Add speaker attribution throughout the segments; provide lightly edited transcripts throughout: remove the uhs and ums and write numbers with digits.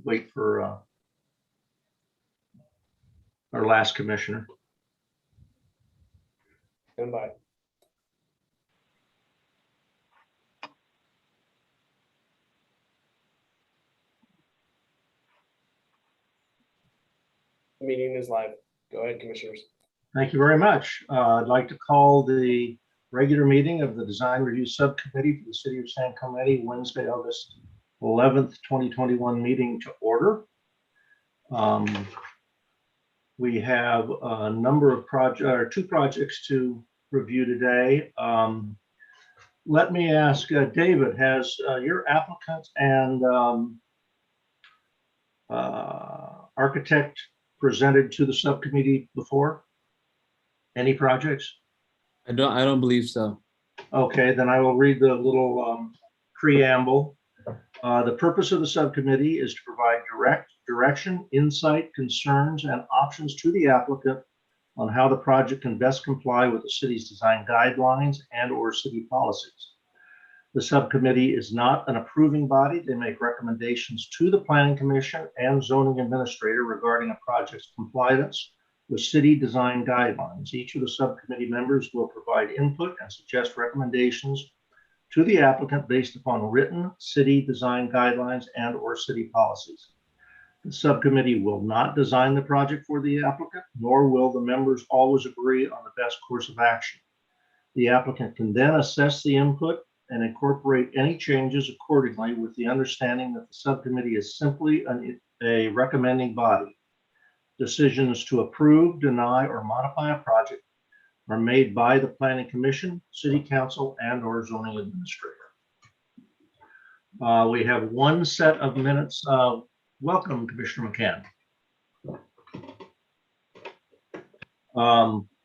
Speaker 1: wait for our last commissioner.
Speaker 2: Stand by. The meeting is live. Go ahead, commissioners.
Speaker 1: Thank you very much. I'd like to call the regular meeting of the Design Review Subcommittee for the City of San Clemente, Wednesday, August 11th, 2021 meeting to order. We have a number of two projects to review today. Let me ask David, has your applicant and architect presented to the subcommittee before? Any projects?
Speaker 3: I don't believe so.
Speaker 1: Okay, then I will read the little preamble. The purpose of the subcommittee is to provide direction, insight, concerns, and options to the applicant on how the project can best comply with the city's design guidelines and/or city policies. The subcommittee is not an approving body. They make recommendations to the Planning Commission and zoning administrator regarding a project's compliance with city design guidelines. Each of the subcommittee members will provide input and suggest recommendations to the applicant based upon written city design guidelines and/or city policies. The subcommittee will not design the project for the applicant, nor will the members always agree on the best course of action. The applicant can then assess the input and incorporate any changes accordingly, with the understanding that the subcommittee is simply a recommending body. Decisions to approve, deny, or modify a project are made by the Planning Commission, City Council, and/or zoning administrator. We have one set of minutes. Welcome, Commissioner McCann.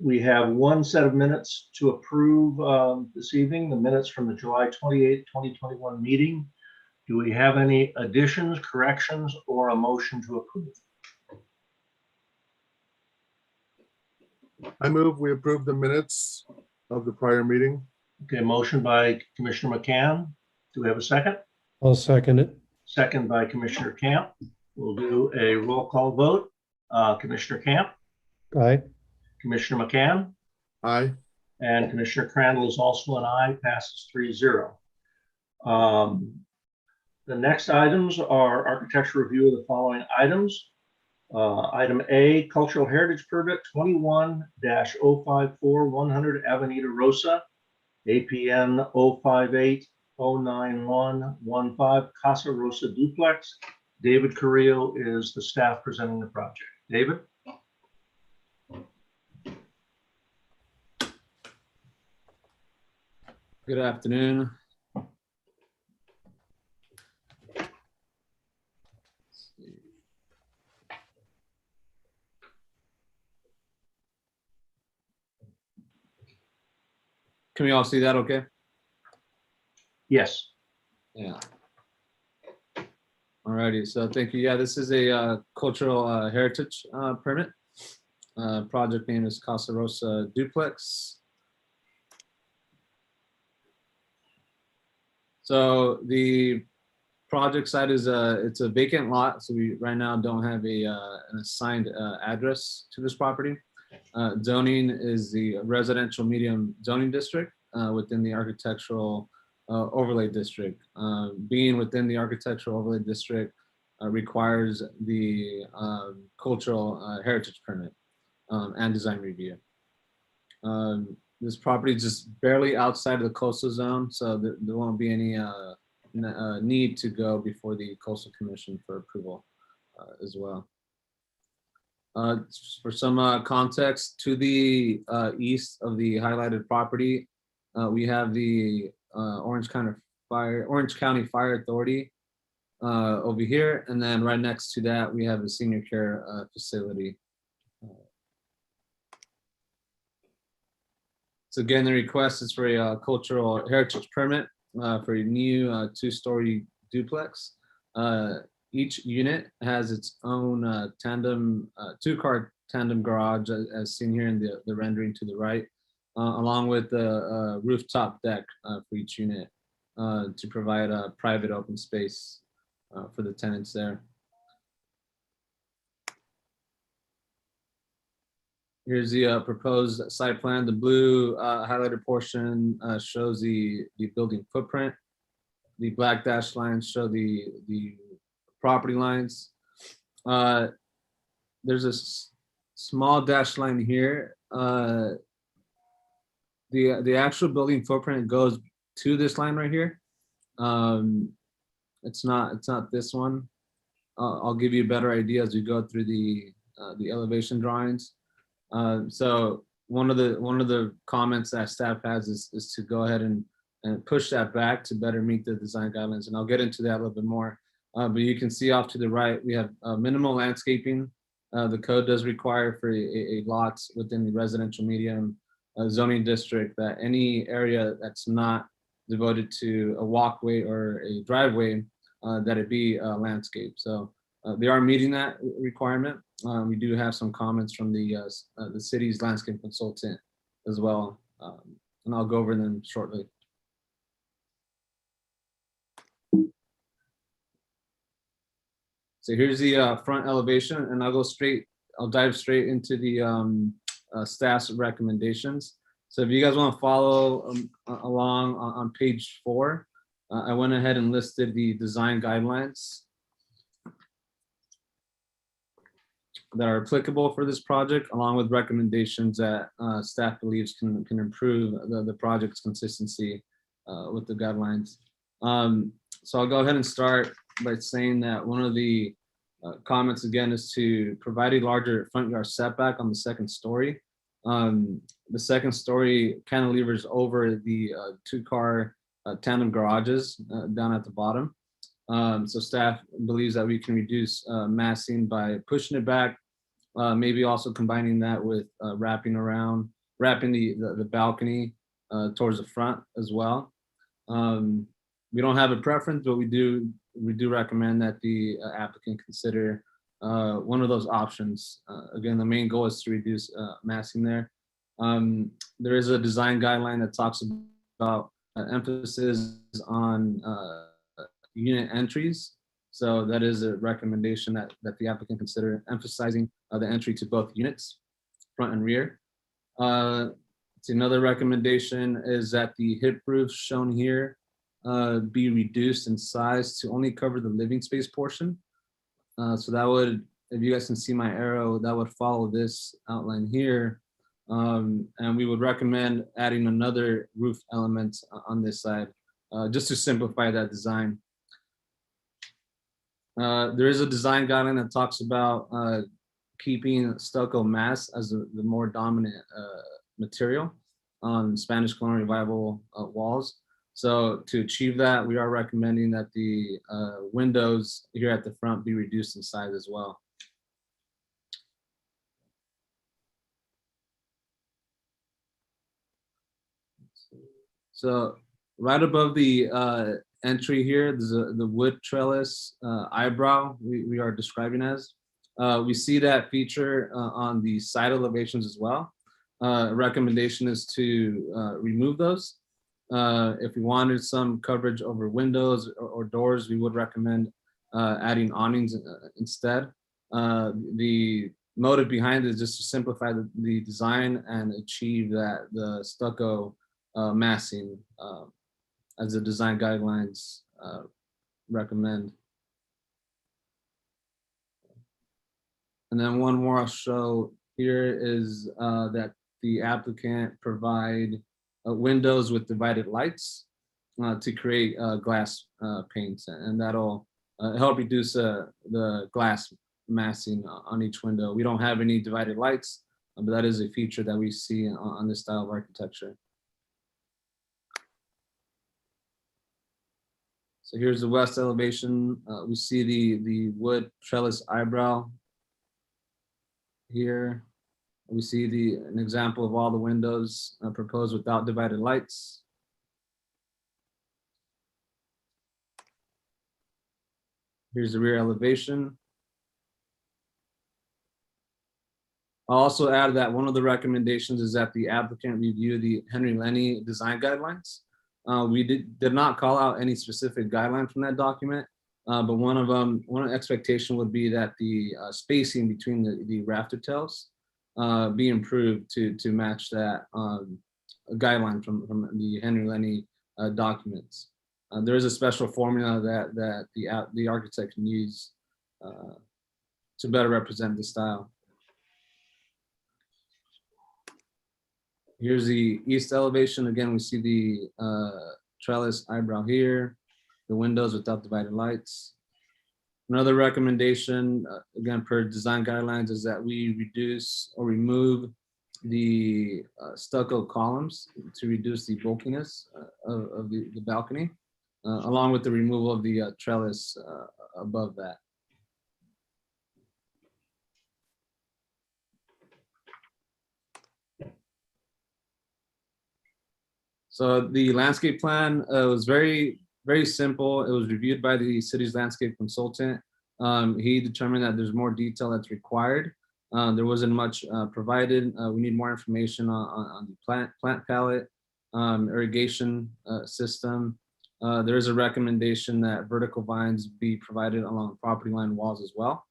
Speaker 1: We have one set of minutes to approve this evening, the minutes from the July 28, 2021 meeting. Do we have any additions, corrections, or a motion to approve?
Speaker 4: I move we approve the minutes of the prior meeting.
Speaker 1: Okay, motion by Commissioner McCann. Do we have a second?
Speaker 5: I'll second it.
Speaker 1: Second by Commissioner Camp. We'll do a roll call vote. Commissioner Camp,
Speaker 5: Aye.
Speaker 1: Commissioner McCann,
Speaker 4: Aye.
Speaker 1: and Commissioner Crandall is also an aye, passes 3-0. The next items are architectural review of the following items. Item A, Cultural Heritage Permit 21-054 100 Avenida Rosa, APN 058-09115 Casa Rosa Duplex. David Carrillo is the staff presenting the project. David?
Speaker 3: Good afternoon. Can we all see that okay?
Speaker 1: Yes.
Speaker 3: Yeah. Alrighty, so thank you. Yeah, this is a cultural heritage permit. Project name is Casa Rosa Duplex. So the project site is it's a vacant lot, so we right now don't have an assigned address to this property. Zoning is the residential medium zoning district within the architectural overlay district. Being within the architectural overlay district requires the cultural heritage permit and design review. This property is just barely outside of the coastal zone, so there won't be any need to go before the Coastal Commission for approval as well. For some context, to the east of the highlighted property, we have the Orange County Fire Authority over here, and then right next to that we have a senior care facility. So again, the request is for a cultural heritage permit for a new two-story duplex. Each unit has its own two-car tandem garage, as seen here in the rendering to the right, along with the rooftop deck for each unit to provide a private open space for the tenants there. Here's the proposed site plan. The blue highlighted portion shows the building footprint. The black dashed lines show the property lines. There's a small dashed line here. The actual building footprint goes to this line right here. It's not this one. I'll give you a better idea as we go through the elevation drawings. So one of the comments that staff has is to go ahead and push that back to better meet the design guidelines, and I'll get into that a little bit more. But you can see off to the right, we have minimal landscaping. The code does require for a lot within the residential medium zoning district that any area that's not devoted to a walkway or a driveway, that it be landscape. So they are meeting that requirement. We do have some comments from the city's landscape consultant as well, and I'll go over them shortly. So here's the front elevation, and I'll dive straight into the staff's recommendations. So if you guys want to follow along on page 4, I went ahead and listed the design guidelines that are applicable for this project, along with recommendations that staff believes can improve the project's consistency with the guidelines. So I'll go ahead and start by saying that one of the comments again is to provide a larger front yard setback on the second story. The second story cantilevers over the 2-car tandem garages down at the bottom. So staff believes that we can reduce massing by pushing it back, maybe also combining that with wrapping the balcony towards the front as well. We don't have a preference, but we do recommend that the applicant consider one of those options. Again, the main goal is to reduce massing there. There is a design guideline that talks about emphasis on unit entries. So that is a recommendation that the applicant consider emphasizing the entry to both units, front and rear. Another recommendation is that the hip roofs shown here be reduced in size to only cover the living space portion. So that would, if you guys can see my arrow, that would follow this outline here. And we would recommend adding another roof element on this side, just to simplify that design. There is a design guideline that talks about keeping stucco mass as the more dominant material on Spanish colonial revival walls. So to achieve that, we are recommending that the windows here at the front be reduced in size as well. So right above the entry here, there's the wood trellis eyebrow we are describing as. We see that feature on the side elevations as well. Recommendation is to remove those. If we wanted some coverage over windows or doors, we would recommend adding awnings instead. The motive behind it is just to simplify the design and achieve that the stucco massing as the design guidelines recommend. And then one more I'll show here is that the applicant provide windows with divided lights to create glass paints, and that'll help reduce the glass massing on each window. We don't have any divided lights, but that is a feature that we see on this style of architecture. So here's the west elevation. We see the wood trellis eyebrow here. We see an example of all the windows proposed without divided lights. Here's the rear elevation. I'll also add that one of the recommendations is that the applicant review the Henry Lenny design guidelines. We did not call out any specific guideline from that document, but one expectation would be that the spacing between the rafter tails be improved to match that guideline from the Henry Lenny documents. There is a special formula that the architect can use to better represent the style. Here's the east elevation. Again, we see the trellis eyebrow here, the windows without divided lights. Another recommendation, again, per design guidelines, is that we reduce or remove the stucco columns to reduce the bulkiness of the balcony, along with the removal of the trellis above that. So the landscape plan was very simple. It was reviewed by the city's landscape consultant. He determined that there's more detail that's required. There wasn't much provided. We need more information on the plant palette, irrigation system. There is a recommendation that vertical vines be provided along property line walls as well.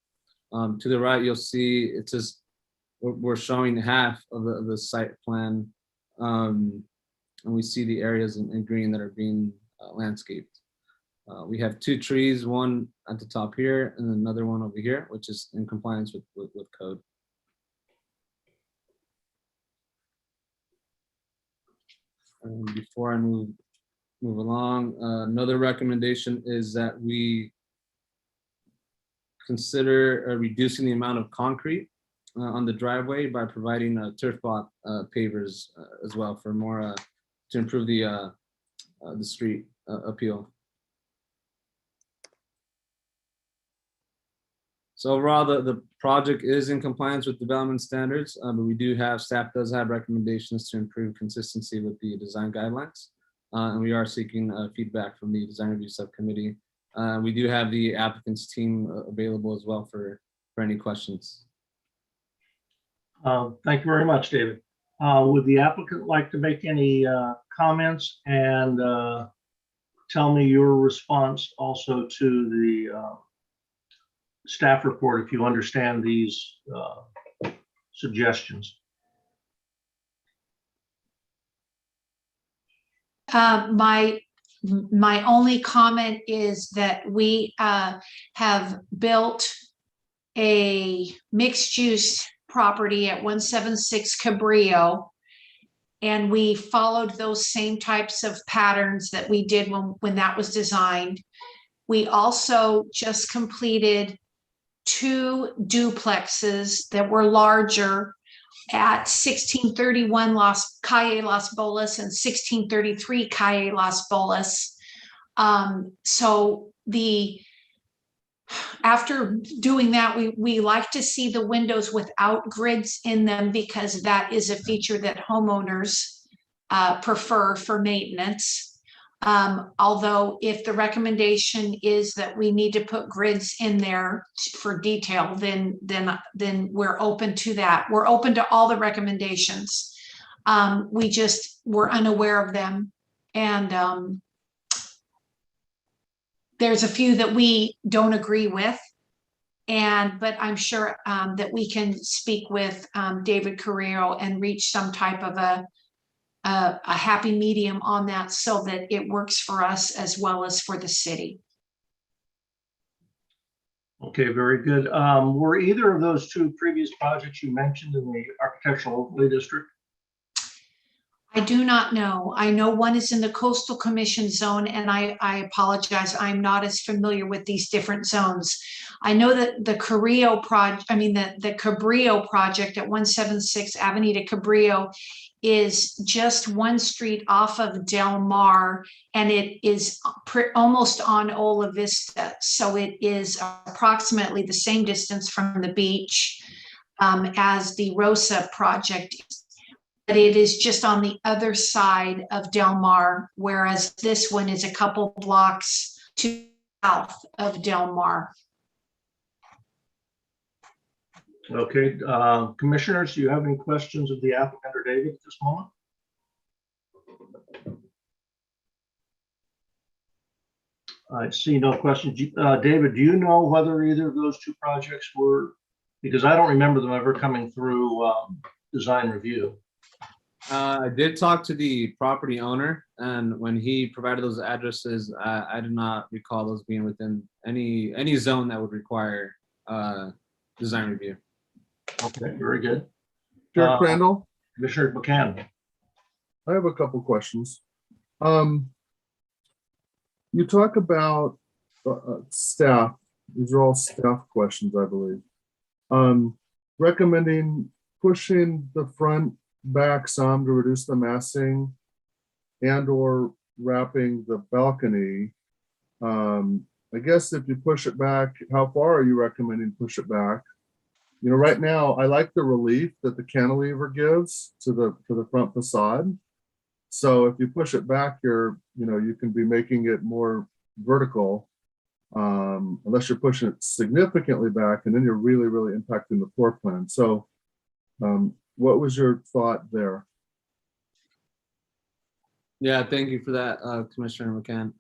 Speaker 3: To the right, you'll see it says we're showing half of the site plan. And we see the areas in green that are being landscaped. We have 2 trees, one at the top here and another one over here, which is in compliance with code. And before I move along, another recommendation is that we consider reducing the amount of concrete on the driveway by providing turf block pavers as well for more to improve the street appeal. So overall, the project is in compliance with development standards, but we do have, staff does have recommendations to improve consistency with the design guidelines. And we are seeking feedback from the design review subcommittee. We do have the applicant's team available as well for any questions.
Speaker 1: Thank you very much, David. Would the applicant like to make any comments and tell me your response also to the staff report, if you understand these suggestions?
Speaker 6: My only comment is that we have built a mixed-use property at 176 Cabrillo, and we followed those same types of patterns that we did when that was designed. We also just completed 2 duplexes that were larger at 1631 Calle Las Bolas and 1633 Calle Las Bolas. So after doing that, we like to see the windows without grids in them, because that is a feature that homeowners prefer for maintenance. Although if the recommendation is that we need to put grids in there for detail, then we're open to that. We're open to all the recommendations. We just were unaware of them. And there's a few that we don't agree with. But I'm sure that we can speak with David Carrero and reach some type of a happy medium on that, so that it works for us as well as for the city.
Speaker 1: Okay, very good. Were either of those 2 previous projects you mentioned in the architectural overlay district?
Speaker 6: I do not know. I know one is in the Coastal Commission zone, and I apologize, I'm not as familiar with these different zones. I know that the Cabrillo project at 176 Avenida Cabrillo is just 1 street off of Del Mar, and it is almost on Ola Vista. So it is approximately the same distance from the beach as the Rosa project, but it is just on the other side of Del Mar, whereas this one is a couple blocks to the south of Del Mar.
Speaker 1: Okay, commissioners, do you have any questions of the applicant or David at this moment? I see no questions. David, do you know whether either of those 2 projects were Because I don't remember them ever coming through design review.
Speaker 3: I did talk to the property owner, and when he provided those addresses, I did not recall those being within any zone that would require design review.
Speaker 1: Okay, very good.
Speaker 4: Chair Crandall,
Speaker 1: Commissioner McCann.
Speaker 4: I have a couple questions. You talk about staff. These are all staff questions, I believe. Recommending pushing the front back some to reduce the massing and or wrapping the balcony. I guess if you push it back, how far are you recommending push it back? You know, right now, I like the relief that the cantilever gives to the front facade. So if you push it back, you can be making it more vertical, unless you're pushing it significantly back, and then you're really, really impacting the floor plan. So what was your thought there?
Speaker 3: Yeah, thank you for that, Commissioner McCann.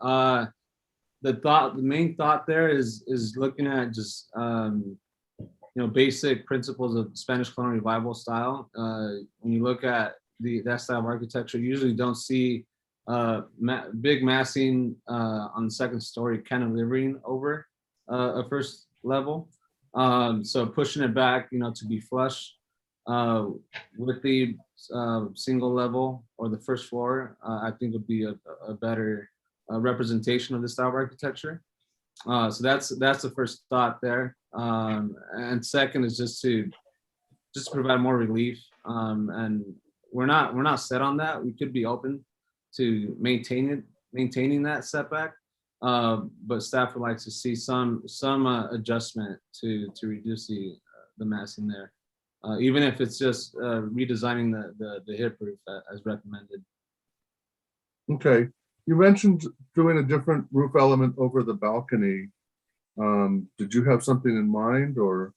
Speaker 3: The main thought there is looking at just basic principles of Spanish colonial revival style. When you look at that style of architecture, you usually don't see big massing on the second story cantilevering over a first level. So pushing it back, to be flush with the single level or the first floor, I think would be a better representation of the style of architecture. So that's the first thought there. And second is just to provide more relief. And we're not set on that. We could be open to maintaining that setback, but staff would like to see some adjustment to reduce the massing there, even if it's just redesigning the hip roof as recommended.
Speaker 4: Okay, you mentioned doing a different roof element over the balcony. Did you have something in mind, or?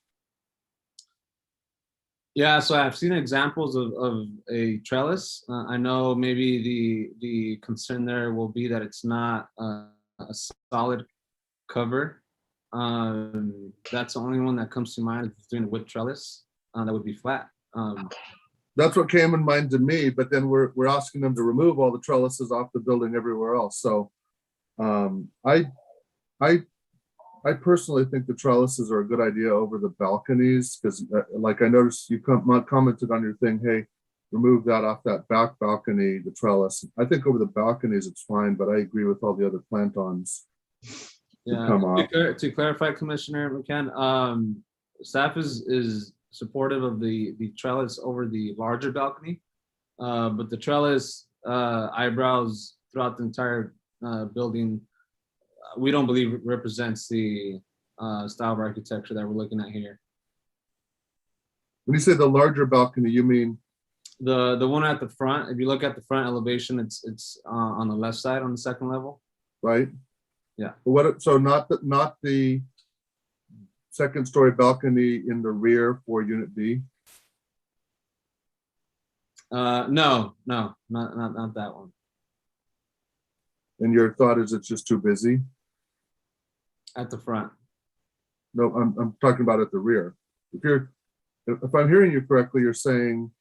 Speaker 3: Yeah, so I've seen examples of a trellis. I know maybe the concern there will be that it's not a solid cover. That's the only one that comes to mind, is doing a wood trellis that would be flat.
Speaker 4: That's what came in mind to me, but then we're asking them to remove all the trellises off the building everywhere else. So I personally think the trellises are a good idea over the balconies, because like I noticed you commented on your thing, hey, remove that off that back balcony, the trellis. I think over the balconies it's fine, but I agree with all the other plantons.
Speaker 3: Yeah,
Speaker 4: come off.
Speaker 3: to clarify, Commissioner McCann, staff is supportive of the trellis over the larger balcony, but the trellis eyebrows throughout the entire building, we don't believe it represents the style of architecture that we're looking at here.
Speaker 4: When you say the larger balcony, you mean?
Speaker 3: The one at the front, if you look at the front elevation, it's on the left side on the second level.
Speaker 4: Right?
Speaker 3: Yeah.
Speaker 4: So not the second story balcony in the rear for unit B?
Speaker 3: No, not that one.
Speaker 4: And your thought is it's just too busy?
Speaker 3: At the front.
Speaker 4: No, I'm talking about at the rear. If I'm hearing you correctly, you're saying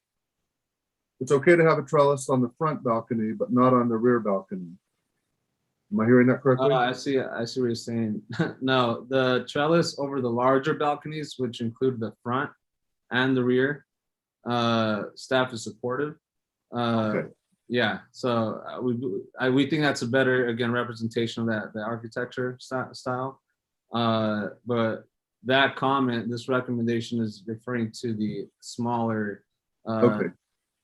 Speaker 4: it's okay to have a trellis on the front balcony, but not on the rear balcony. Am I hearing that correctly?
Speaker 3: Oh, I see what you're saying. No, the trellis over the larger balconies, which include the front and the rear, staff is supportive.
Speaker 4: Okay.
Speaker 3: Yeah, so we think that's a better, again, representation of the architecture style. But that comment, this recommendation is referring to the smaller
Speaker 4: Okay.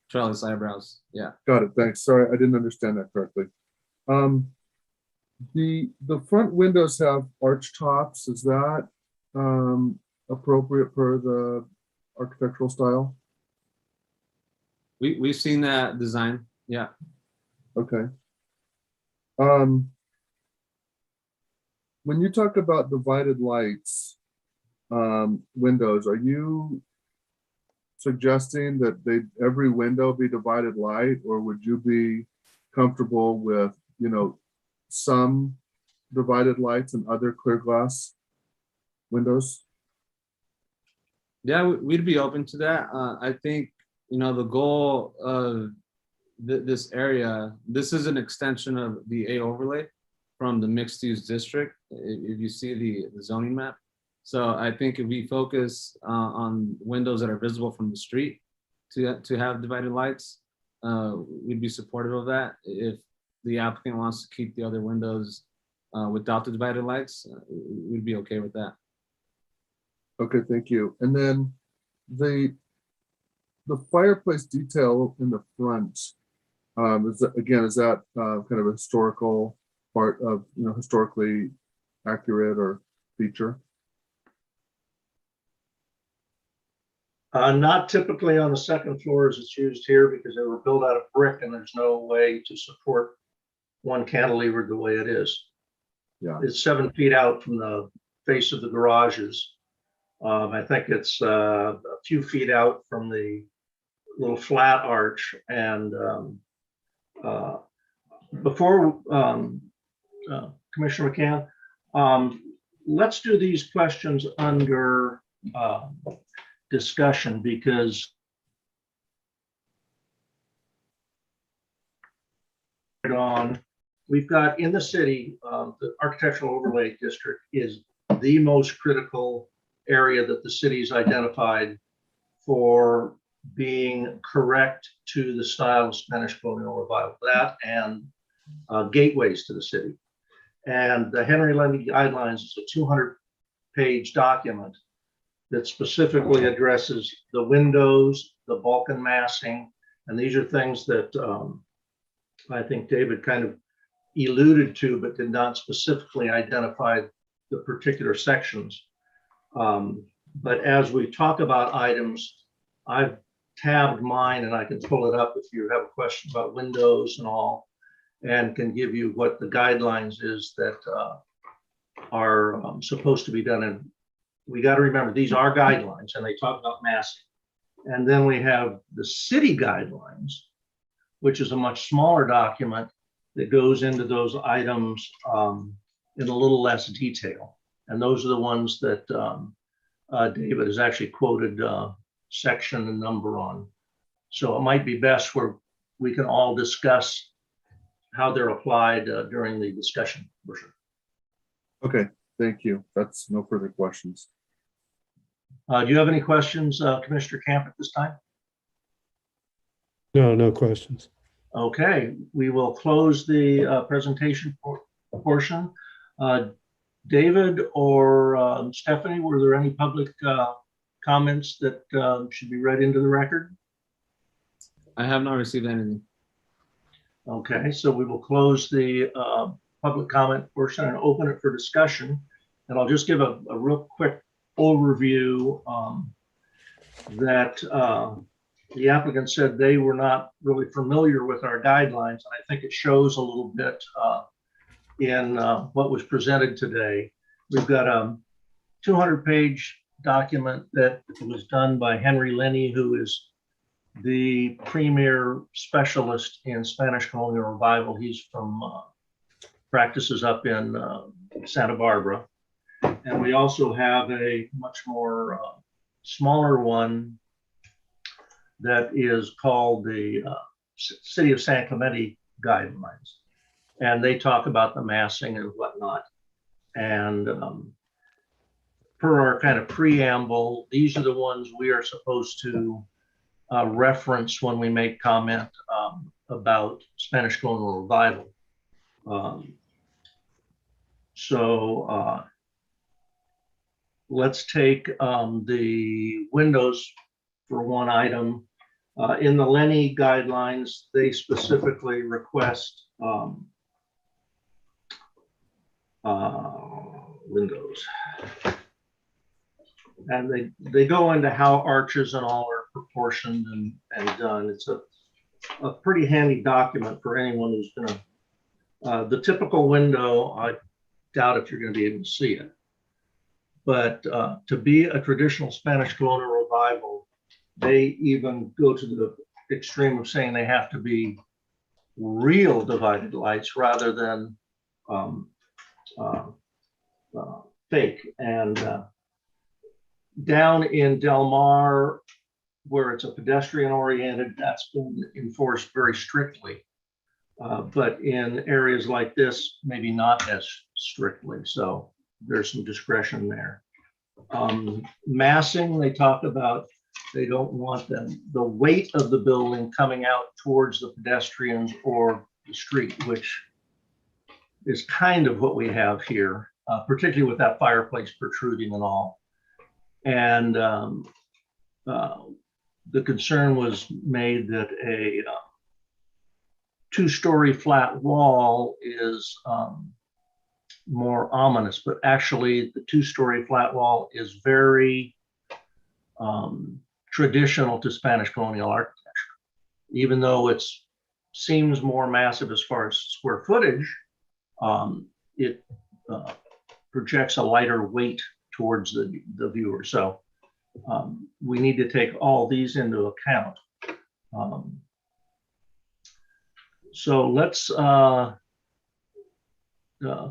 Speaker 3: trellis eyebrows. Yeah.
Speaker 4: Got it. Thanks. Sorry, I didn't understand that correctly. The front windows have arch tops. Is that appropriate for the architectural style?
Speaker 3: We've seen that design. Yeah.
Speaker 4: Okay. When you talk about divided lights, windows, are you suggesting that every window be divided light, or would you be comfortable with, some divided lights and other clear glass windows?
Speaker 3: Yeah, we'd be open to that. I think, the goal of this area, this is an extension of the A overlay from the mixed use district, if you see the zoning map. So I think if we focus on windows that are visible from the street to have divided lights, we'd be supportive of that. If the applicant wants to keep the other windows without the divided lights, we'd be okay with that.
Speaker 4: Okay, thank you. And then the fireplace detail in the front, is that kind of a historical part of, historically accurate or feature?
Speaker 1: Not typically on the second floor as it's used here because they were built out of brick and there's no way to support one cantilever the way it is.
Speaker 4: Yeah.
Speaker 1: It's 7 feet out from the face of the garages. I think it's a few feet out from the little flat arch. And before Commissioner McCann, let's do these questions under discussion because we've got in the city, the architectural overlay district is the most critical area that the city's identified for being correct to the style of Spanish colonial revival, that and gateways to the city. And the Henry Lenny Guidelines is a 200-page document that specifically addresses the windows, the Balkan massing, and these are things that I think David kind of alluded to, but did not specifically identify the particular sections. But as we talk about items, I've tabbed mine and I can pull it up if you have a question about windows and all, and can give you what the guidelines is that are supposed to be done. And we got to remember, these are guidelines and they talk about massing. And then we have the city guidelines, which is a much smaller document that goes into those items in a little less detail. And those are the ones that David has actually quoted section and number on. So it might be best where we can all discuss how they're applied during the discussion portion.
Speaker 4: Okay, thank you. That's no further questions.
Speaker 1: Do you have any questions, Commissioner Camp, at this time?
Speaker 5: No questions.
Speaker 1: Okay, we will close the presentation portion. David or Stephanie, were there any public comments that should be read into the record?
Speaker 3: I have not received anything.
Speaker 1: Okay, so we will close the public comment portion and open it for discussion. And I'll just give a real quick overview that the applicant said they were not really familiar with our guidelines. And I think it shows a little bit in what was presented today. We've got a 200-page document that was done by Henry Lenny, who is the premier specialist in Spanish colonial revival. He's from practices up in Santa Barbara. And we also have a much more smaller one that is called the City of San Clemente Guidelines. And they talk about the massing and whatnot. And per our kind of preamble, these are the ones we are supposed to reference when we make comment about Spanish colonial revival. Let's take the windows for one item. In the Lenny guidelines, they specifically request windows. And they go into how arches and all are proportioned and done. It's a pretty handy document for anyone who's gonna, the typical window, I doubt if you're gonna be able to see it. But to be a traditional Spanish colonial revival, they even go to the extreme of saying they have to be real divided lights rather than fake. And Down in Del Mar, where it's a pedestrian oriented, that's been enforced very strictly. But in areas like this, maybe not as strictly. So there's some discretion there. Massing, they talk about, they don't want the weight of the building coming out towards the pedestrians or the street, which is kind of what we have here, particularly with that fireplace protruding and all. And the concern was made that a two-story flat wall is more ominous, but actually the two-story flat wall is very traditional to Spanish colonial architecture. Even though it seems more massive as far as square footage, it projects a lighter weight towards the viewer. So we need to take all these into account. So let's,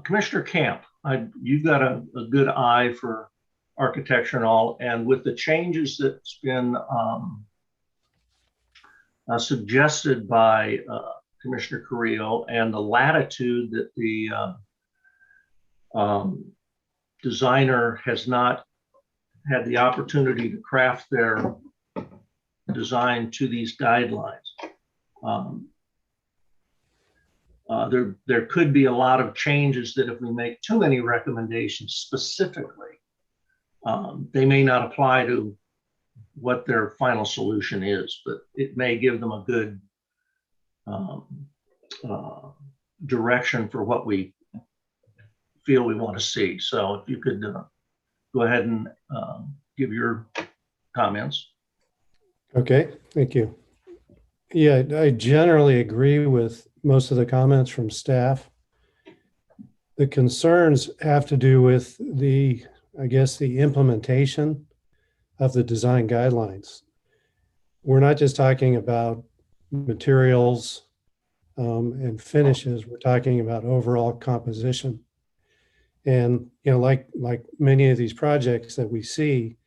Speaker 1: Commissioner Camp, you've got a good eye for architecture and all, and with the changes that's been suggested by Commissioner Carrillo and the latitude that the designer has not had the opportunity to craft their design to these guidelines. There could be a lot of changes that if we make too many recommendations specifically, they may not apply to what their final solution is, but it may give them a good direction for what we feel we want to see. So if you could go ahead and give your comments.
Speaker 5: Okay, thank you. Yeah, I generally agree with most of the comments from staff. The concerns have to do with I guess, the implementation of the design guidelines. We're not just talking about materials and finishes, we're talking about overall composition. And, like many of these projects that we see,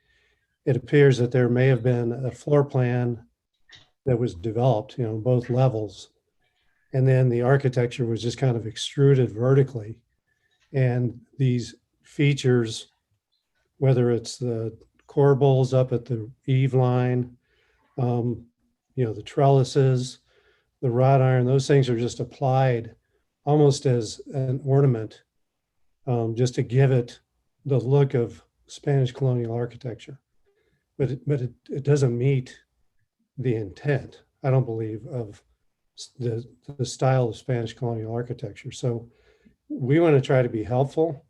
Speaker 5: it appears that there may have been a floor plan that was developed, both levels. And then the architecture was just kind of extruded vertically. And these features, whether it's the corbels up at the eave line, the trellises, the wrought iron, those things are just applied almost as an ornament, just to give it the look of Spanish colonial architecture. But it doesn't meet the intent, I don't believe, of the style of Spanish colonial architecture. So we want to try to be helpful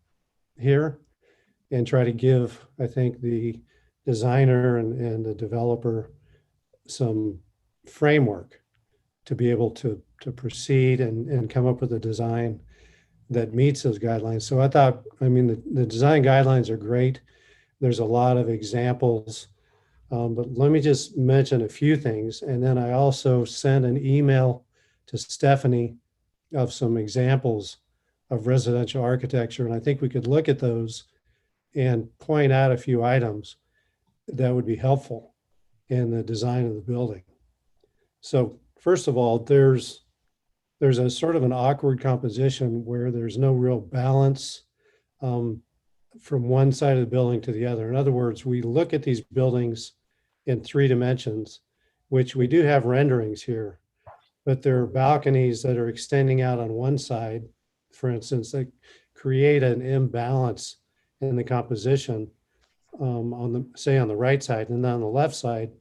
Speaker 5: here and try to give, I think, the designer and the developer some framework to be able to proceed and come up with a design that meets those guidelines. So the design guidelines are great. There's a lot of examples, but let me just mention a few things. And then I also sent an email to Stephanie of some examples of residential architecture. And I think we could look at those and point out a few items that would be helpful in the design of the building. So first of all, there's a sort of an awkward composition where there's no real balance from one side of the building to the other. In other words, we look at these buildings in 3 dimensions, which we do have renderings here, but there are balconies that are extending out on one side, for instance, that create an imbalance in the composition on the right side, and then on the left side,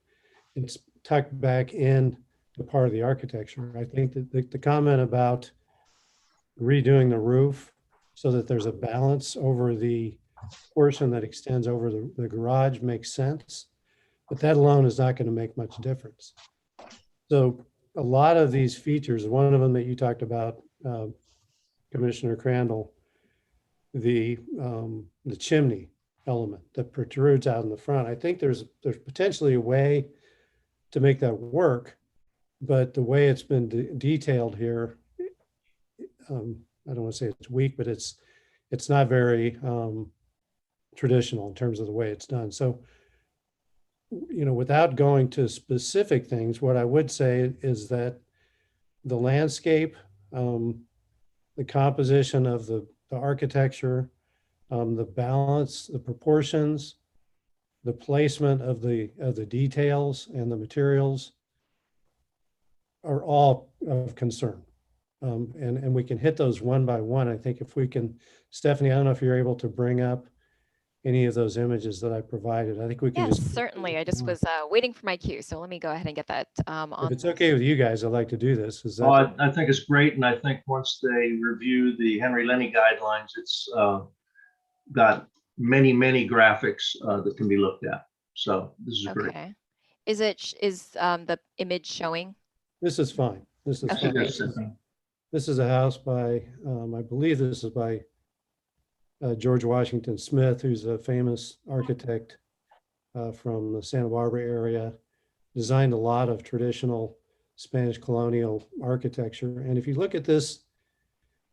Speaker 5: it's tucked back in the part of the architecture. I think that the comment about redoing the roof so that there's a balance over the portion that extends over the garage makes sense, but that alone is not going to make much difference. So a lot of these features, one of them that you talked about, Commissioner Crandall, the chimney element that protrudes out in the front. I think there's potentially a way to make that work, but the way it's been detailed here, I don't want to say it's weak, but it's not very traditional in terms of the way it's done. So without going to specific things, what I would say is that the landscape, the composition of the architecture, the balance, the proportions, the placement of the details and the materials are all of concern. And we can hit those one by one. I think if we can, Stephanie, I don't know if you're able to bring up any of those images that I provided. I think we can
Speaker 7: Yes,
Speaker 5: just.
Speaker 7: certainly. I just was waiting for my cue, so let me go ahead and get that
Speaker 5: If
Speaker 7: on.
Speaker 5: it's okay with you guys, I'd like to do this. Is that?
Speaker 1: Well, I think it's great, and I think once they review the Henry Lenny guidelines, it's got many, many graphics that can be looked at. So this is great.
Speaker 7: Okay. Is the image showing?
Speaker 5: This is fine. This is
Speaker 7: Okay,
Speaker 5: fine.
Speaker 7: great.
Speaker 5: This is a house by, I believe this is by George Washington Smith, who's a famous architect from the Santa Barbara area, designed a lot of traditional Spanish colonial architecture. And if you look at this,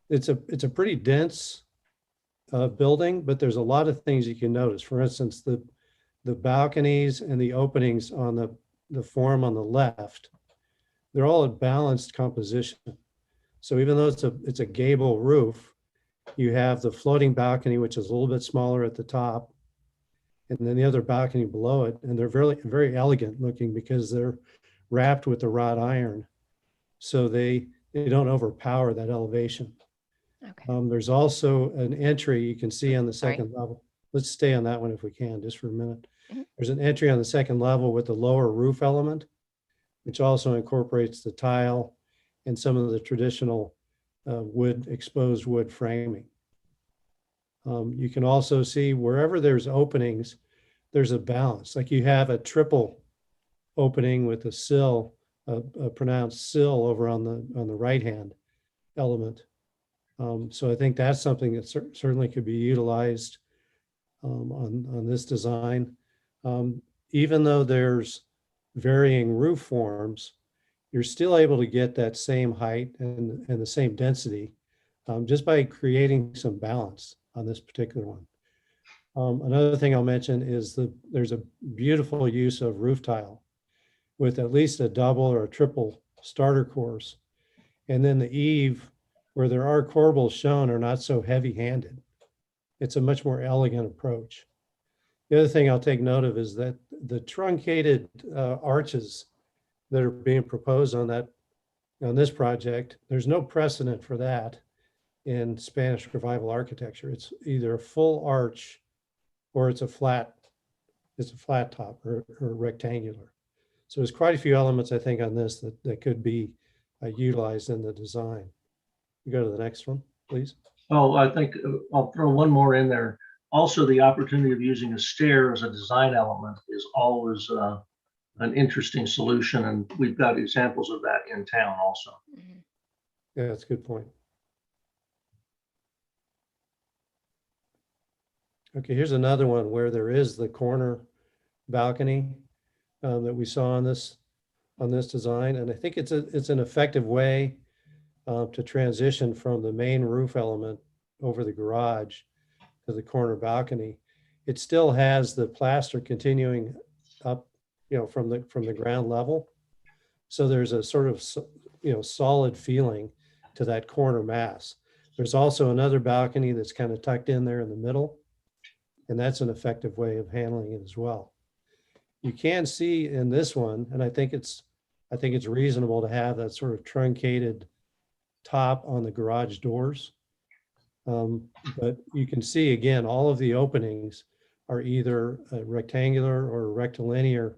Speaker 5: it's a pretty dense building, but there's a lot of things you can notice. For instance, the balconies and the openings on the form on the left, they're all a balanced composition. So even though it's a gable roof, you have the floating balcony, which is a little bit smaller at the top, and then the other balcony below it. And they're very, very elegant looking because they're wrapped with the wrought iron. So they don't overpower that elevation.
Speaker 7: Okay.
Speaker 5: There's also an entry you can see on the
Speaker 7: Sorry.
Speaker 5: second level. Let's stay on that one if we can, just for a minute.
Speaker 7: Mhm.
Speaker 5: There's an entry on the second level with the lower roof element, which also incorporates the tile and some of the traditional exposed wood framing. You can also see wherever there's openings, there's a balance. Like you have a triple opening with a sill, a pronounced sill over on the right-hand element. So I think that's something that certainly could be utilized on this design. Even though there's varying roof forms, you're still able to get that same height and the same density just by creating some balance on this particular one. Another thing I'll mention is there's a beautiful use of roof tile with at least a double or a triple starter course. And then the eave, where there are corbels shown, are not so heavy-handed. It's a much more elegant approach. The other thing I'll take note of is that the truncated arches that are being proposed on this project, there's no precedent for that in Spanish Revival architecture. It's either a full arch or it's a flat top or rectangular. So there's quite a few elements, I think, on this that could be utilized in the design. You go to the next one, please.
Speaker 1: Oh, I think I'll throw one more in there. Also, the opportunity of using a stair as a design element is always an interesting solution, and we've got examples of that in town also.
Speaker 7: Mhm.
Speaker 5: Yeah, that's a good point. Okay, here's another one where there is the corner balcony that we saw on this design, and I think it's an effective way to transition from the main roof element over the garage to the corner balcony. It still has the plaster continuing up, from the ground level. So there's a sort of, solid feeling to that corner mass. There's also another balcony that's kind of tucked in there in the middle, and that's an effective way of handling it as well. You can see in this one, and I think it's reasonable to have that sort of truncated top on the garage doors. But you can see again, all of the openings are either a rectangular or a rectilinear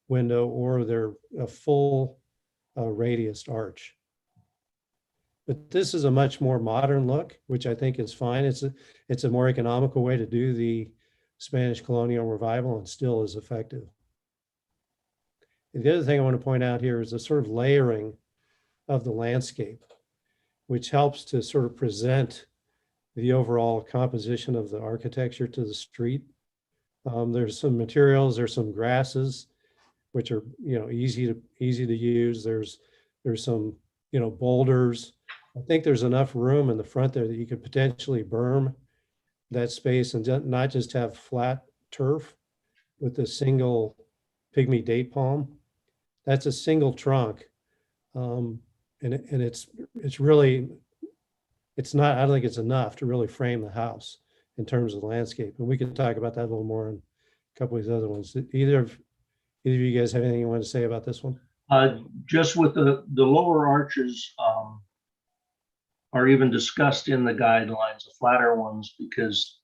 Speaker 5: window, or they're a full radiused arch. But this is a much more modern look, which I think is fine. It's a more economical way to do the Spanish colonial revival and still is effective. And the other thing I want to point out here is the sort of layering of the landscape, which helps to sort of present the overall composition of the architecture to the street. There's some materials, there's some grasses, which are easy to use. There's some boulders. I think there's enough room in the front there that you could potentially berm that space and not just have flat turf with a single pygmy date palm. That's a single trunk. And it's really, it's not, I don't think it's enough to really frame the house in terms of the landscape. And we can talk about that a little more in a couple of these other ones. Either of you guys have anything you want to say about this one?
Speaker 1: Just with the lower arches are even discussed in the guidelines, the flatter ones, because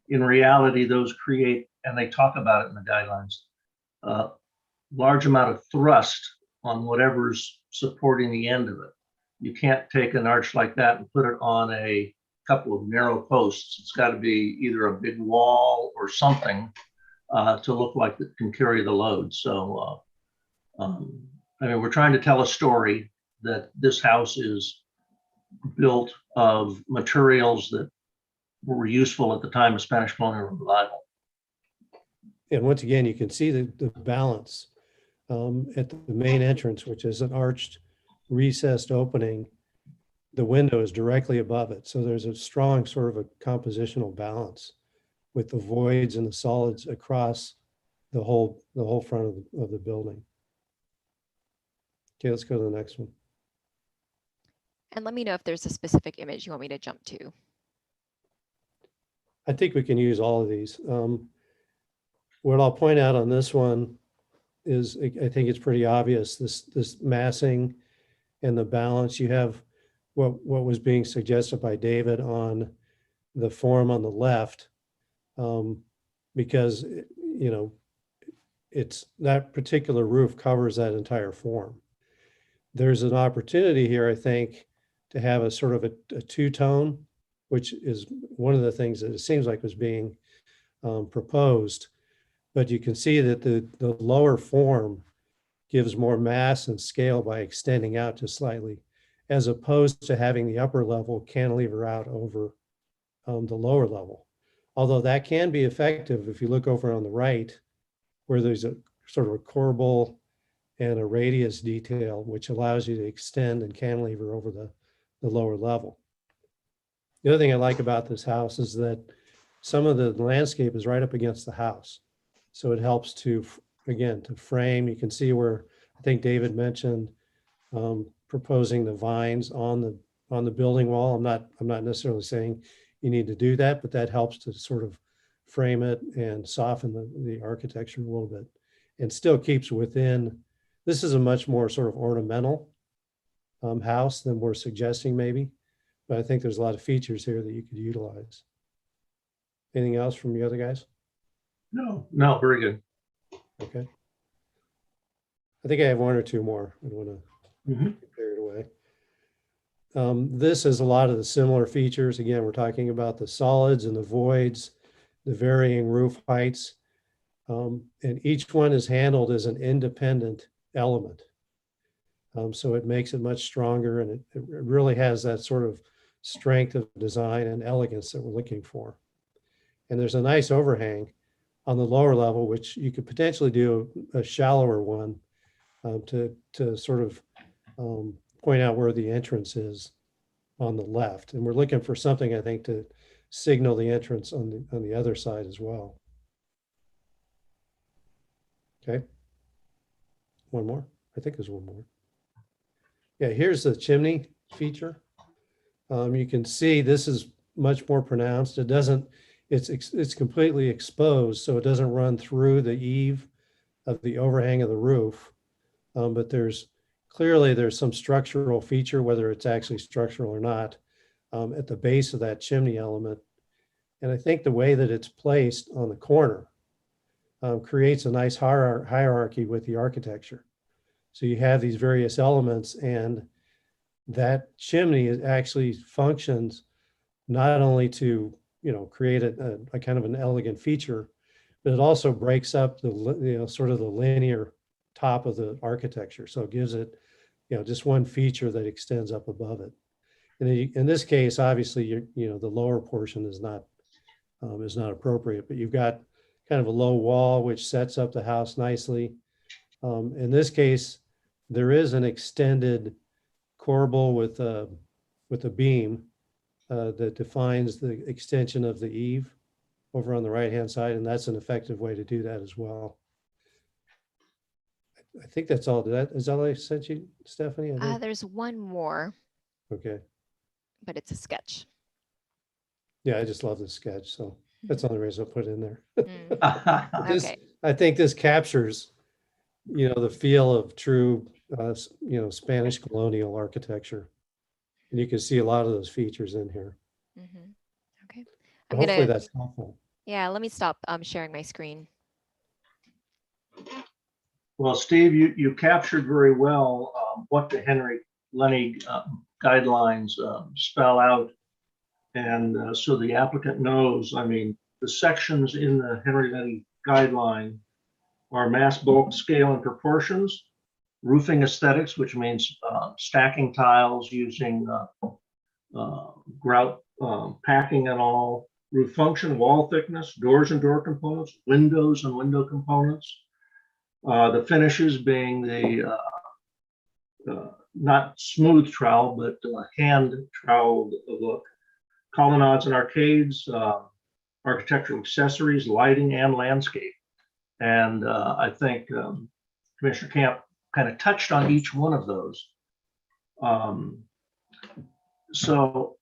Speaker 1: in reality, those create, and they talk about it in the guidelines, large amount of thrust on whatever's supporting the end of it. You can't take an arch like that and put it on a couple of narrow posts. It's got to be either a big wall or something to look like it can carry the load. So, I mean, we're trying to tell a story that this house is built of materials that were useful at the time of Spanish colonial revival.
Speaker 5: And once again, you can see the balance at the main entrance, which is an arched recessed opening. The window is directly above it. So there's a strong sort of a compositional balance with the voids and the solids across the whole front of the building. Okay, let's go to the next one.
Speaker 7: And let me know if there's a specific image you want me to jump to.
Speaker 5: I think we can use all of these. What I'll point out on this one is, I think it's pretty obvious, this massing and the balance. You have what was being suggested by David on the form on the left, because, you know, it's that particular roof covers that entire form. There's an opportunity here, I think, to have a sort of a two-tone, which is one of the things that it seems like was being proposed. But you can see that the lower form gives more mass and scale by extending out just slightly, as opposed to having the upper level cantilever out over the lower level. Although that can be effective if you look over on the right, where there's a sort of a corbel and a radius detail, which allows you to extend and cantilever over the lower level. The other thing I like about this house is that some of the landscape is right up against the house. So it helps to, again, to frame. You can see where I think David mentioned proposing the vines on the building wall. I'm not necessarily saying you need to do that, but that helps to sort of frame it and soften the architecture a little bit, and still keeps within. This is a much more sort of ornamental house than we're suggesting maybe, but I think there's a lot of features here that you could utilize. Anything else from the other guys?
Speaker 1: No, very good.
Speaker 5: Okay. I think I have one or two more. I don't want to get carried away. This is a lot of the similar features. Again, we're talking about the solids and the voids, the varying roof heights, and each one is handled as an independent element. So it makes it much stronger, and it really has that sort of strength of design and elegance that we're looking for. And there's a nice overhang on the lower level, which you could potentially do a shallower one to sort of point out where the entrance is on the left. And we're looking for something, I think, to signal the entrance on the other side as well. Okay. One more. I think there's one more. Yeah, here's the chimney feature. You can see this is much more pronounced. It doesn't, it's completely exposed, so it doesn't run through the eave of the overhang of the roof. But there's some structural feature, whether it's actually structural or not, at the base of that chimney element. And I think the way that it's placed on the corner creates a nice hierarchy with the architecture. So you have these various elements, and that chimney actually functions not only to, you know, create a kind of an elegant feature, but it also breaks up the, you know, sort of the linear top of the architecture. So it gives it, you know, just one feature that extends up above it. And in this case, obviously, you know, the lower portion is not appropriate, but you've got kind of a low wall which sets up the house nicely. In this case, there is an extended corbel with a beam that defines the extension of the eave over on the right-hand side, and that's an effective way to do that as well. I think that's all. Is that all I sent you, Stephanie? I think?
Speaker 7: There's one more,
Speaker 5: Okay.
Speaker 7: but it's a sketch.
Speaker 5: Yeah, I just love the sketch, so that's the only reason I put it in there.
Speaker 7: Mm,
Speaker 5: This,
Speaker 7: Okay.
Speaker 5: I think this captures, the feel of true, Spanish colonial architecture. And you can see a lot of those features in here.
Speaker 7: Mhm. Okay.
Speaker 5: But
Speaker 7: I'm
Speaker 5: hopefully
Speaker 7: gonna,
Speaker 5: that's helpful.
Speaker 7: yeah, let me stop sharing my screen.
Speaker 1: Well, Steve, you captured very well what the Henry Lenny guidelines spell out. And so the applicant knows, I mean, the sections in the Henry Lenny guideline are mass, bulk, scale, and proportions, roofing aesthetics, which means stacking tiles using grout packing and all, roof function of all thickness, doors and door components, windows and window components. The finishes being the not smooth trowel, but hand troweled look. Colonnades and arcades, architectural accessories, lighting, and landscape. And I think Commissioner Camp kind of touched on each one of those. So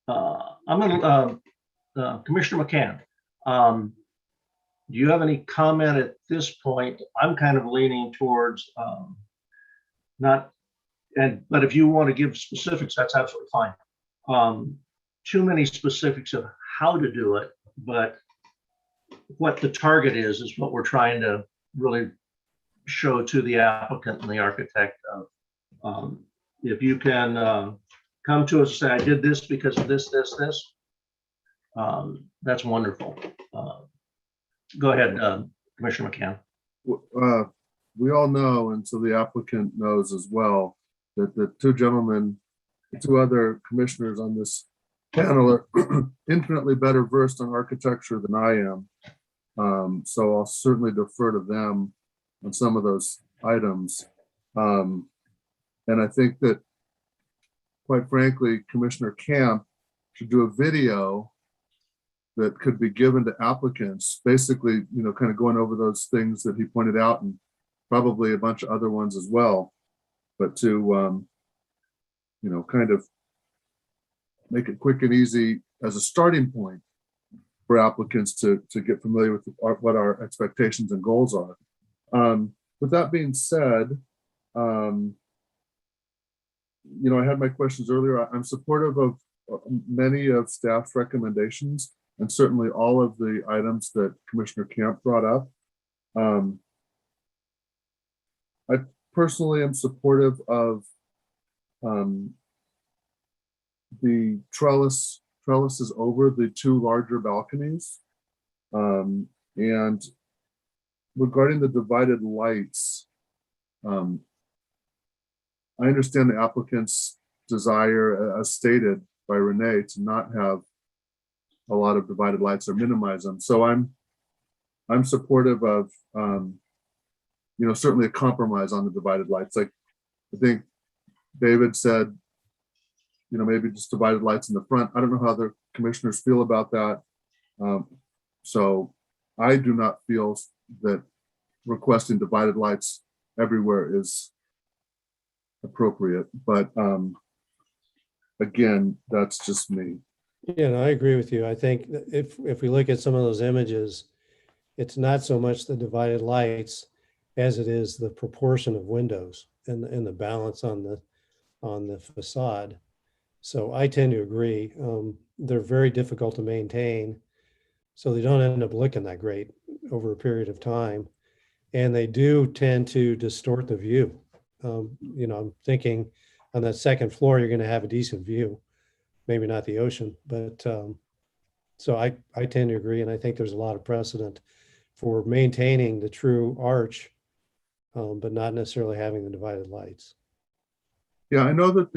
Speaker 1: I'm going to, Commissioner McCann, do you have any comment at this point? I'm kind of leaning towards not, but if you want to give specifics, that's absolutely fine. Too many specifics of how to do it, but what the target is what we're trying to really show to the applicant and the architect. If you can come to us and say, I did this because of this, that's wonderful. Go ahead, Commissioner McCann.
Speaker 4: We all know, and so the applicant knows as well, that the two gentlemen, the two other commissioners on this panel are infinitely better versed on architecture than I am. So I'll certainly defer to them on some of those items. And I think that, quite frankly, Commissioner Camp should do a video that could be given to applicants, basically, kind of going over those things that he pointed out, and probably a bunch of other ones as well, but to, kind of make it quick and easy as a starting point for applicants to get familiar with what our expectations and goals are. With that being said, I had my questions earlier. I'm supportive of many of staff's recommendations, and certainly all of the items that Commissioner Camp brought up. I personally am supportive of the trellises over the two larger balconies. And regarding the divided lights, I understand the applicant's desire, as stated by Renee, to not have a lot of divided lights or minimize them. So I'm supportive of, certainly a compromise on the divided lights. Like, I think David said, maybe just divided lights in the front. I don't know how the commissioners feel about that. So I do not feel that requesting divided lights everywhere is appropriate, but again, that's just me.
Speaker 5: Yeah, no, I agree with you. I think that if we look at some of those images, it's not so much the divided lights as it is the proportion of windows and the balance on the facade. So I tend to agree. They're very difficult to maintain, so they don't end up looking that great over a period of time. And they do tend to distort the view. I'm thinking on that second floor, you're going to have a decent view, maybe not the ocean, but so I tend to agree. And I think there's a lot of precedent for maintaining the true arch, but not necessarily having the divided lights.
Speaker 4: Yeah, I know that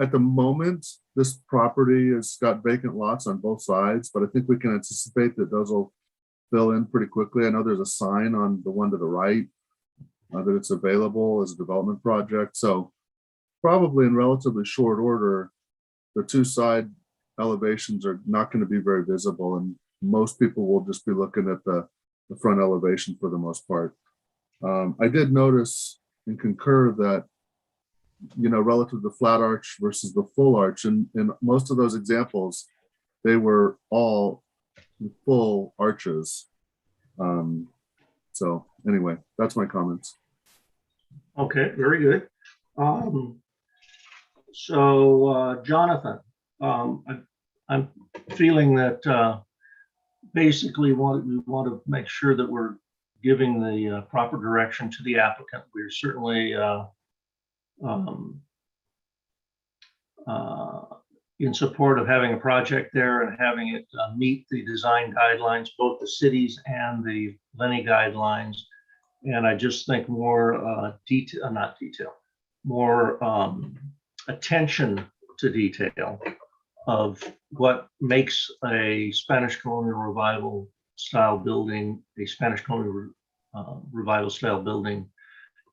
Speaker 4: at the moment, this property has got vacant lots on both sides, but I think we can anticipate that those will fill in pretty quickly. I know there's a sign on the one to the right that it's available as a development project. So probably in relatively short order, the two side elevations are not going to be very visible, and most people will just be looking at the the front elevation for the most part. I did notice and concur that, you know, relative to the flat arch versus the full arch, and in most of those examples, they were all full arches. So anyway, that's my comments.
Speaker 1: Okay, very good. So Jonathan, I'm feeling that basically we want to make sure that we're giving the proper direction to the applicant. We're certainly in support of having a project there and having it meet the design guidelines, both the cities and the Lenny guidelines. And I just think more more attention to detail of what makes a Spanish colonial revival style building, a Spanish colonial revival style building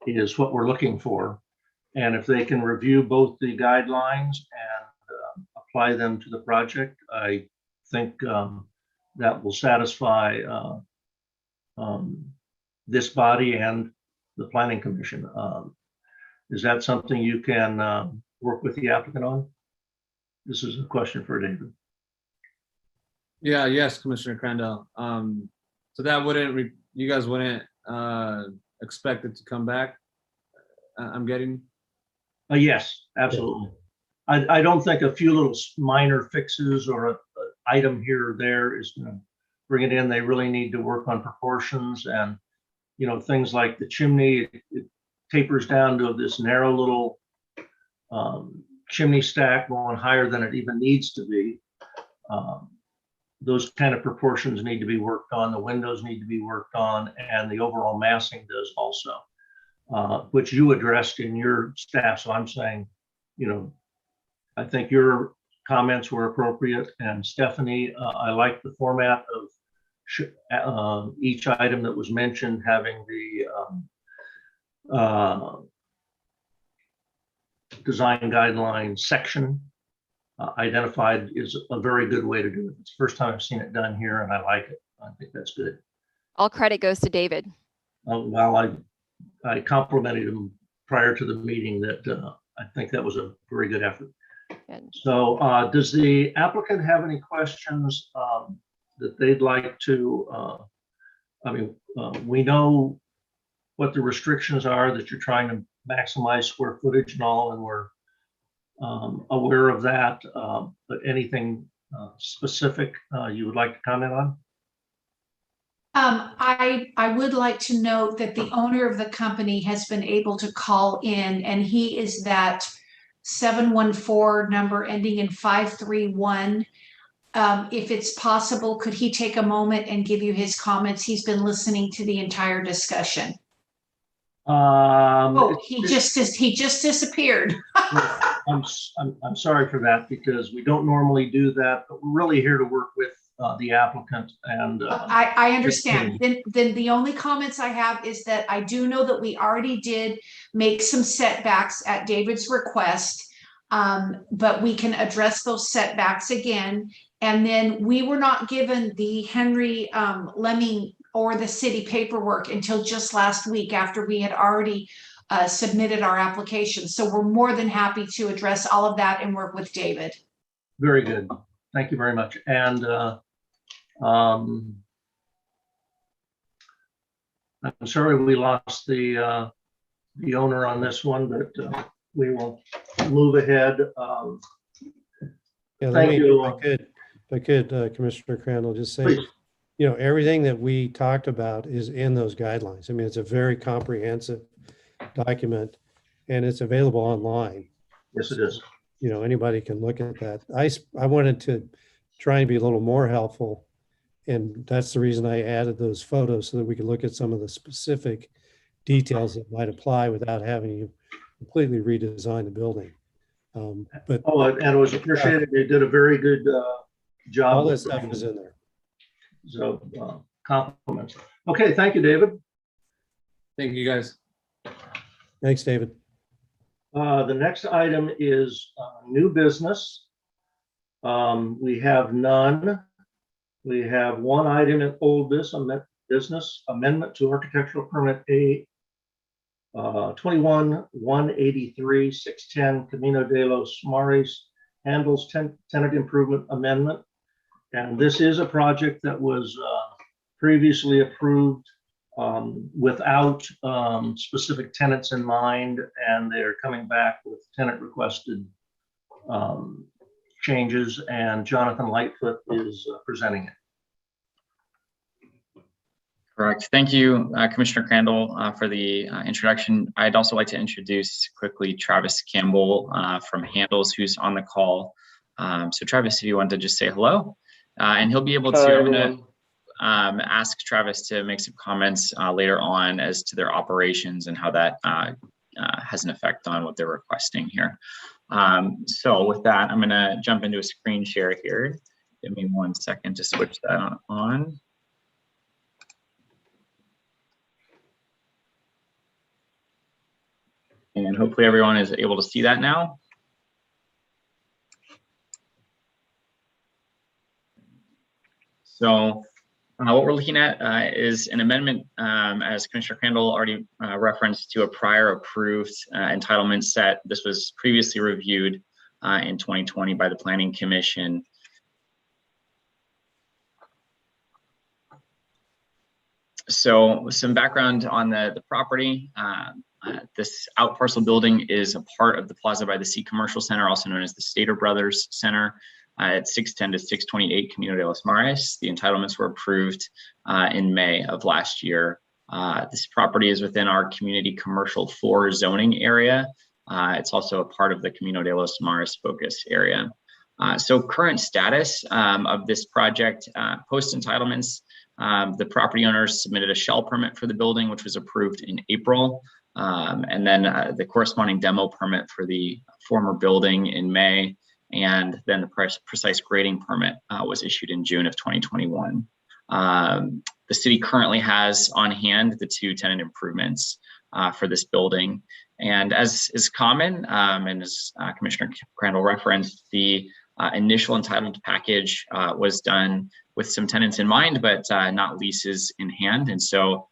Speaker 1: is what we're looking for. And if they can review both the guidelines and apply them to the project, I think that will satisfy this body and the Planning Commission. Is that something you can work with the applicant on? This is a question for David.
Speaker 3: Yeah, yes, Commissioner Crandall. So that wouldn't, you guys wouldn't expect it to come back, I'm getting?
Speaker 1: Yes, absolutely. I don't think a few little minor fixes or a item here or there is going to bring it in. They really need to work on proportions and, you know, things like the chimney, it tapers down to this narrow little chimney stack going higher than it even needs to be. Those kind of proportions need to be worked on. The windows need to be worked on, and the overall massing does also, which you addressed in your staff. So I'm saying, you know, I think your comments were appropriate. And Stephanie, I like the format of each item that was mentioned having the design guidelines section identified is a very good way to do it. It's the first time I've seen it done here, and I like it. I think that's good.
Speaker 7: All credit goes to David.
Speaker 1: Well, I complimented him prior to the meeting that I think that was a very good effort.
Speaker 7: Good.
Speaker 1: So does the applicant have any questions that they'd like to, we know what the restrictions are, that you're trying to maximize square footage and all, and we're aware of that, but anything specific you would like to comment on?
Speaker 6: I would like to note that the owner of the company has been able to call in, and he is that 714 number ending in 531. If it's possible, could he take a moment and give you his comments? He's been listening to the entire discussion. He just disappeared.
Speaker 1: I'm sorry for that, because we don't normally do that, but we're really here to work with the applicant. And
Speaker 6: I understand. Then the only comments I have is that I do know that we already did make some setbacks at David's request, but we can address those setbacks again. And then we were not given the Henry Lemming or the city paperwork until just last week, after we had already submitted our application. So we're more than happy to address all of that and work with David.
Speaker 1: very good. Thank you very much. And I'm sorry we lost the owner on this one, but we will move ahead.
Speaker 5: Yeah,
Speaker 1: Thank you.
Speaker 5: if I could, Commissioner Crandall, just say,
Speaker 1: Please.
Speaker 5: you know, everything that we talked about is in those guidelines. I mean, it's a very comprehensive document, and it's available online.
Speaker 1: Yes, it is.
Speaker 5: You know, anybody can look at that. I wanted to try and be a little more helpful, and that's the reason I added those photos, so that we could look at some of the specific details that might apply without having you completely redesign the building. But
Speaker 1: And it was appreciated. They did a very good job.
Speaker 5: all that stuff is in there.
Speaker 1: So compliments. Okay, thank you, David.
Speaker 3: Thank you, guys.
Speaker 5: Thanks, David.
Speaker 1: The next item is new business. We have none. We have one item in old business. business amendment to architectural permit A 21-183-610 Camino de los Mares handles tenant improvement amendment. And this is a project that was previously approved without specific tenants in mind, and they're coming back with tenant requested changes, and Jonathan Lightfoot is presenting it.
Speaker 8: Correct. Thank you, Commissioner Crandall, for the introduction. I'd also like to introduce quickly Travis Campbell from Handles, who's on the call. So Travis, if you want to just say hello, and he'll be able to, I'm gonna ask Travis to make some comments later on as to their operations and how that has an effect on what they're requesting here. So with that, I'm gonna jump into a screen share here. Give me 1 second to switch that on. And hopefully everyone is able to see that now. So what we're looking at is an amendment, as Commissioner Crandall already referenced, to a prior approved entitlement set. This was previously reviewed in 2020 by the Planning Commission. So some background on the property. This out parcel building is a part of the Plaza by the Sea Commercial Center, also known as the Stater Brothers Center, at 610 to 628 Camino de los Mares. The entitlements were approved in May of last year. This property is within our Community Commercial 4 zoning area. It's also a part of the Camino de los Mares focus area. So current status of this project, post entitlements, the property owners submitted a shell permit for the building, which was approved in April. And then the corresponding demo permit for the former building in May, and then the precise grading permit was issued in June of 2021. The city currently has on hand the 2 tenant improvements for this building. And as is common, and as Commissioner Crandall referenced, the initial entitled package was done with some tenants in mind, but not leases in hand. And so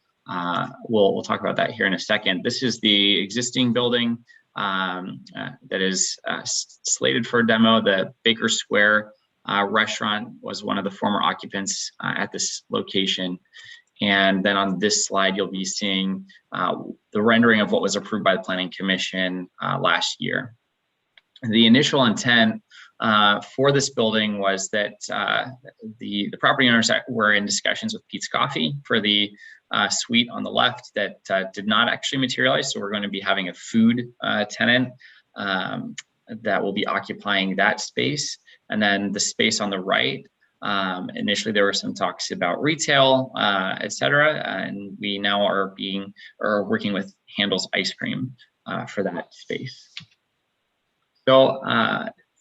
Speaker 8: we'll talk about that here in a second. This is the existing building that is slated for a demo. The Baker Square restaurant was one of the former occupants at this location. And then on this slide, you'll be seeing the rendering of what was approved by the Planning Commission last year. The initial intent for this building was that the property owners were in discussions with Pete's Coffee for the suite on the left that did not actually materialize. So we're going to be having a food tenant that will be occupying that space. And then the space on the right, initially there were some talks about retail, et cetera. And we now are working with Handles Ice Cream for that space. So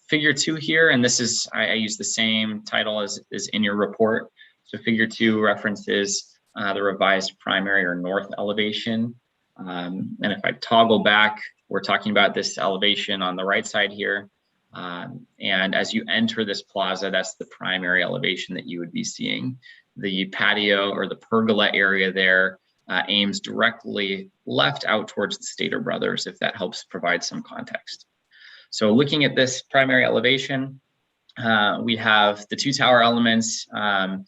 Speaker 8: figure 2 here, and this is, I use the same title as is in your report. So figure 2 references the revised primary or north elevation. And if I toggle back, we're talking about this elevation on the right side here. And as you enter this plaza, that's the primary elevation that you would be seeing. The patio or the pergola area there aims directly left out towards the Stater Brothers, if that helps provide some context. So looking at this primary elevation, we have the 2 tower elements, and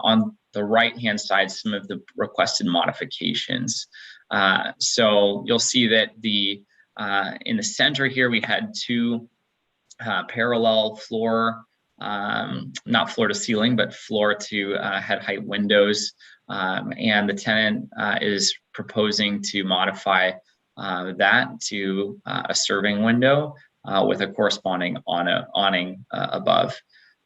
Speaker 8: on the right-hand side, some of the requested modifications. So you'll see that in the center here, we had 2 parallel floor, not floor to ceiling, but floor to head height windows. And the tenant is proposing to modify that to a serving window with a corresponding awning above.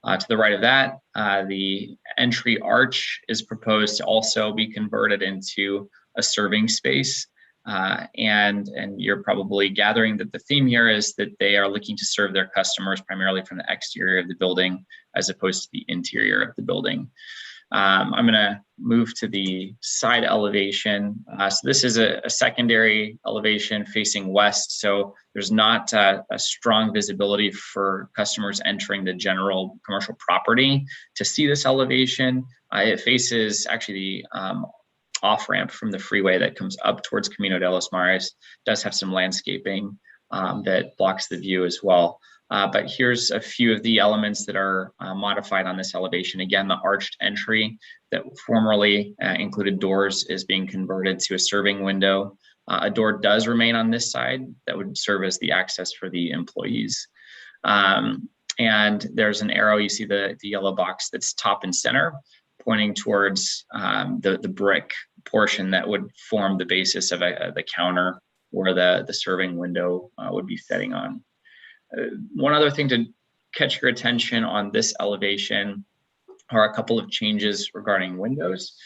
Speaker 8: To the right of that, the entry arch is proposed to also be converted into a serving space. And you're probably gathering that the theme here is that they are looking to serve their customers primarily from the exterior of the building as opposed to the interior of the building. I'm going to move to the side elevation. So this is a secondary elevation facing west. So there's not a strong visibility for customers entering the general commercial property to see this elevation. It faces actually the off-ramp from the freeway that comes up towards Camino de los Mares. It does have some landscaping that blocks the view as well. But here's a few of the elements that are modified on this elevation. Again, the arched entry that formerly included doors is being converted to a serving window. A door does remain on this side that would serve as the access for the employees. And there's an arrow, you see the yellow box that's top and center, pointing towards the brick portion that would form the basis of the counter where the serving window would be setting on. One other thing to catch your attention on this elevation are a couple of changes regarding windows.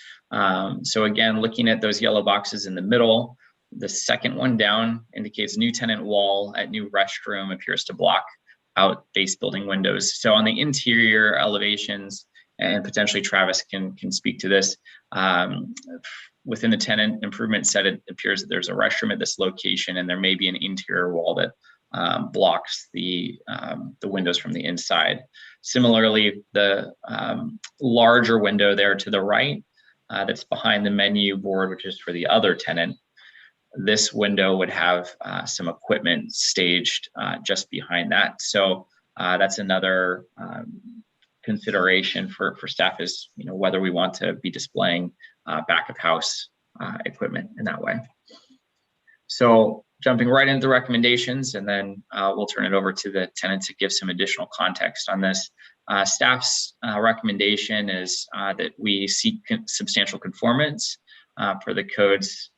Speaker 8: So again, looking at those yellow boxes in the middle, the second one down indicates new tenant wall at new restroom appears to block out base building windows. So on the interior elevations, and potentially Travis can speak to this, within the tenant improvement set, it appears that there's a restroom at this location, and there may be an interior wall that blocks the windows from the inside. Similarly, the larger window there to the right that's behind the menu board, which is for the other tenant, this window would have some equipment staged just behind that. So that's another consideration for staff is, whether we want to be displaying back of house equipment in that way. So jumping right into the recommendations, and then we'll turn it over to the tenant to give some additional context on this. Staff's recommendation is that we seek substantial conformance per the code's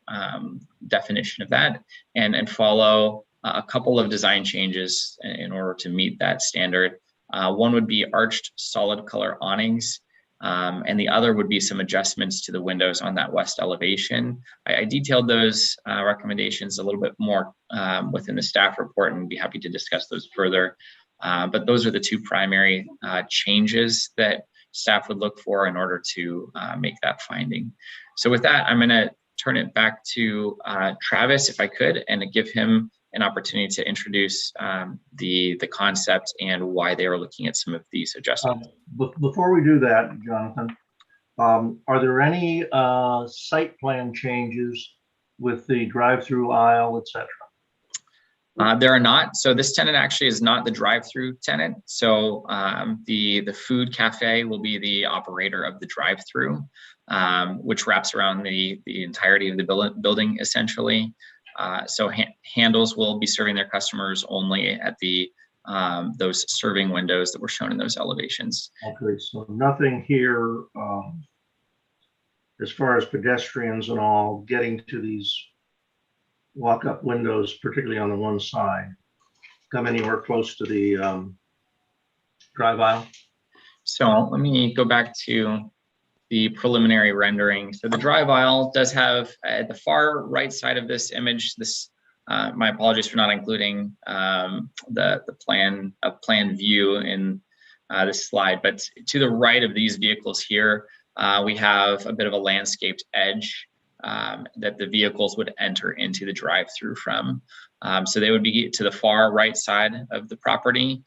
Speaker 8: definition of that, and follow a couple of design changes in order to meet that standard. One would be arched solid color awnings, and the other would be some adjustments to the windows on that west elevation. I detailed those recommendations a little bit more within the staff report, and be happy to discuss those further. But those are the two primary changes that staff would look for in order to make that finding. So with that, I'm going to turn it back to Travis, if I could, and give him an opportunity to introduce the concept and why they are looking at some of these adjustments.
Speaker 1: Before we do that, Jonathan, are there any site plan changes with the drive-through aisle, etc.?
Speaker 8: There are not. So this tenant actually is not the drive-through tenant. So the food cafe will be the operator of the drive-through, which wraps around the entirety of the building essentially. So handles will be serving their customers only at the those serving windows that were shown in those elevations.
Speaker 1: Okay, so nothing here as far as pedestrians and all getting to these walk-up windows, particularly on the one side, come anywhere close to the drive aisle?
Speaker 8: So let me go back to the preliminary rendering. So the drive aisle does have at the far right side of this image, this, my apologies for not including the plan view in this slide, but to the right of these vehicles here, we have a bit of a landscaped edge that the vehicles would enter into the drive-through from. So they would be to the far right side of the property.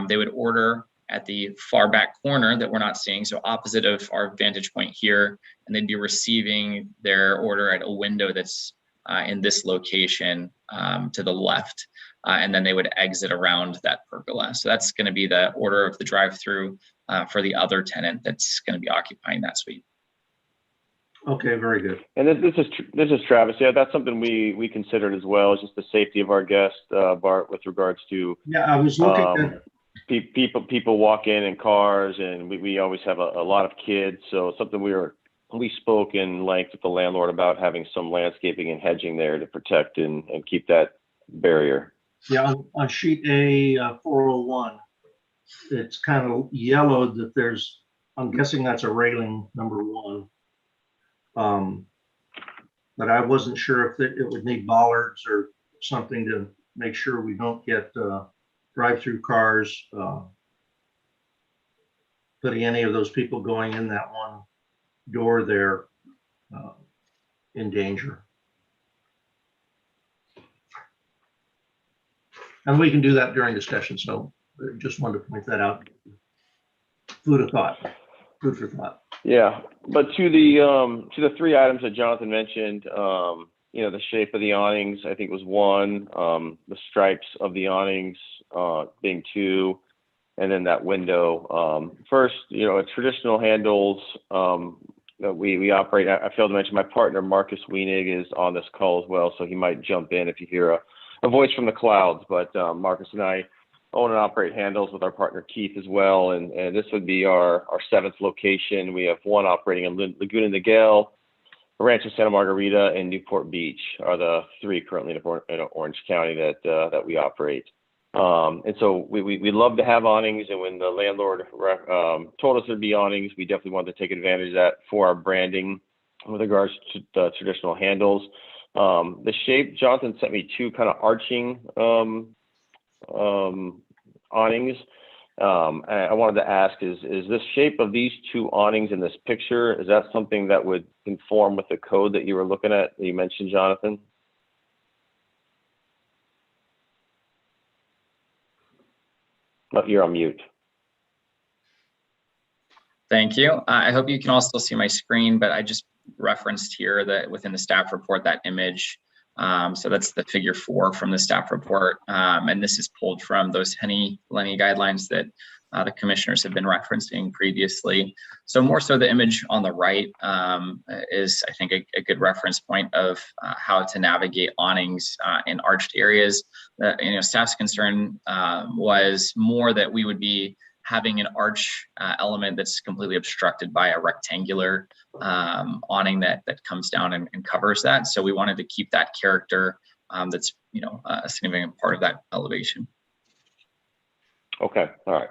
Speaker 8: They would order at the far back corner that we're not seeing, so opposite of our vantage point here, and they'd be receiving their order at a window that's in this location to the left, and then they would exit around that pergola. So that's going to be the order of the drive-through for the other tenant that's going to be occupying that suite.
Speaker 1: Okay, very good.
Speaker 9: And this is Travis. Yeah, that's something we considered as well, is just the safety of our guests, Bart, with regards to
Speaker 1: Yeah, I was looking at
Speaker 9: people walk in cars, and we always have a lot of kids. So something we spoke in length with the landlord about having some landscaping and hedging there to protect and keep that barrier.
Speaker 1: Yeah, on sheet A 401, it's kind of yellowed that there's, I'm guessing that's a railing number 1. But I wasn't sure if it would need bollards or something to make sure we don't get drive-through cars putting any of those people going in that one door there in danger. And we can do that during discussion, so just wanted to point that out. Food of thought, food for thought.
Speaker 9: Yeah, but to the three items that Jonathan mentioned, you know, the shape of the awnings, I think was one, the stripes of the awnings being two, and then that window. First, you know, traditional handles that we operate. I failed to mention my partner Marcus Wienig is on this call as well, so he might jump in if you hear a voice from the clouds. But Marcus and I own and operate handles with our partner Keith as well, and this would be our seventh location. We have one operating in Laguna Niguel, Rancho Santa Margarita, and Newport Beach are the three currently in Orange County that we operate. And so we love to have awnings, and when the landlord told us there'd be awnings, we definitely wanted to take advantage of that for our branding with regards to the traditional handles. The shape, Jonathan sent me two kind of arching awnings. I wanted to ask, is this shape of these two awnings in this picture, is that something that would conform with the code that you were looking at, that you mentioned, Jonathan? Oh, you're on mute.
Speaker 8: Thank you. I hope you can all still see my screen, but I just referenced here that within the staff report, that image. So that's the figure 4 from the staff report. And this is pulled from those Lenny guidelines that the commissioners have been referencing previously. So more so the image on the right is, I think, a good reference point of how to navigate awnings in arched areas. Staff's concern was more that we would be having an arch element that's completely obstructed by a rectangular awning that comes down and covers that. So we wanted to keep that character that's a significant part of that elevation.
Speaker 9: Okay, all right.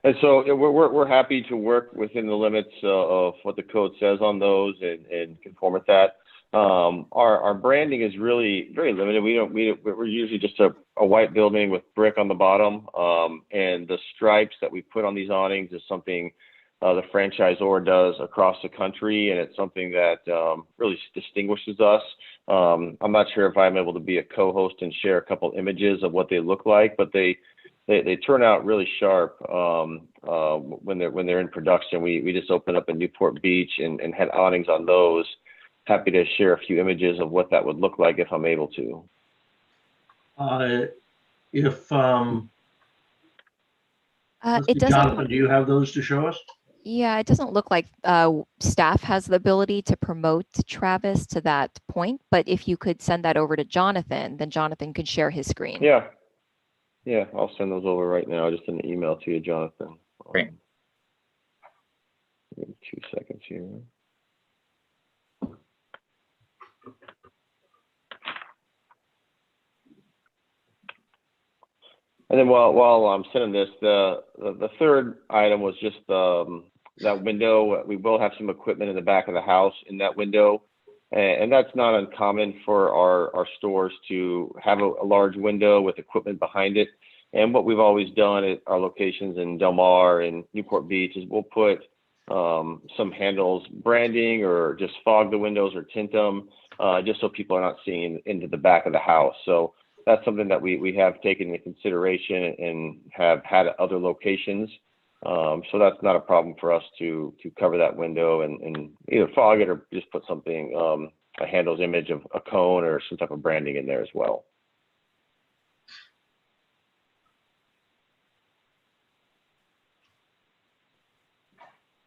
Speaker 9: And so we're happy to work within the limits of what the code says on those and conform with that. Our branding is really very limited. We're usually just a white building with brick on the bottom, and the stripes that we put on these awnings is something the franchisor does across the country, and it's something that really distinguishes us. I'm not sure if I'm able to be a co-host and share a couple images of what they look like, but they turn out really sharp when they're in production. We just opened up in Newport Beach and had awnings on those. Happy to share a few images of what that would look like if I'm able to.
Speaker 7: It doesn't.
Speaker 1: Jonathan, do you have those to show us?
Speaker 7: Yeah, it doesn't look like staff has the ability to promote Travis to that point, but if you could send that over to Jonathan, then Jonathan could share his screen.
Speaker 9: Yeah, I'll send those over right now, just in an email to you, Jonathan.
Speaker 8: Great.
Speaker 9: 2 seconds here. And then while I'm sending this, the third item was just that window. We will have some equipment in the back of the house in that window, and that's not uncommon for our stores to have a large window with equipment behind it. And what we've always done at our locations in Del Mar and Newport Beach is we'll put some handles branding or just fog the windows or tint them, just so people are not seeing into the back of the house. So that's something that we have taken into consideration and have had at other locations. So that's not a problem for us to cover that window and either fog it or just put something, a handle's image of a cone or some type of branding in there as well.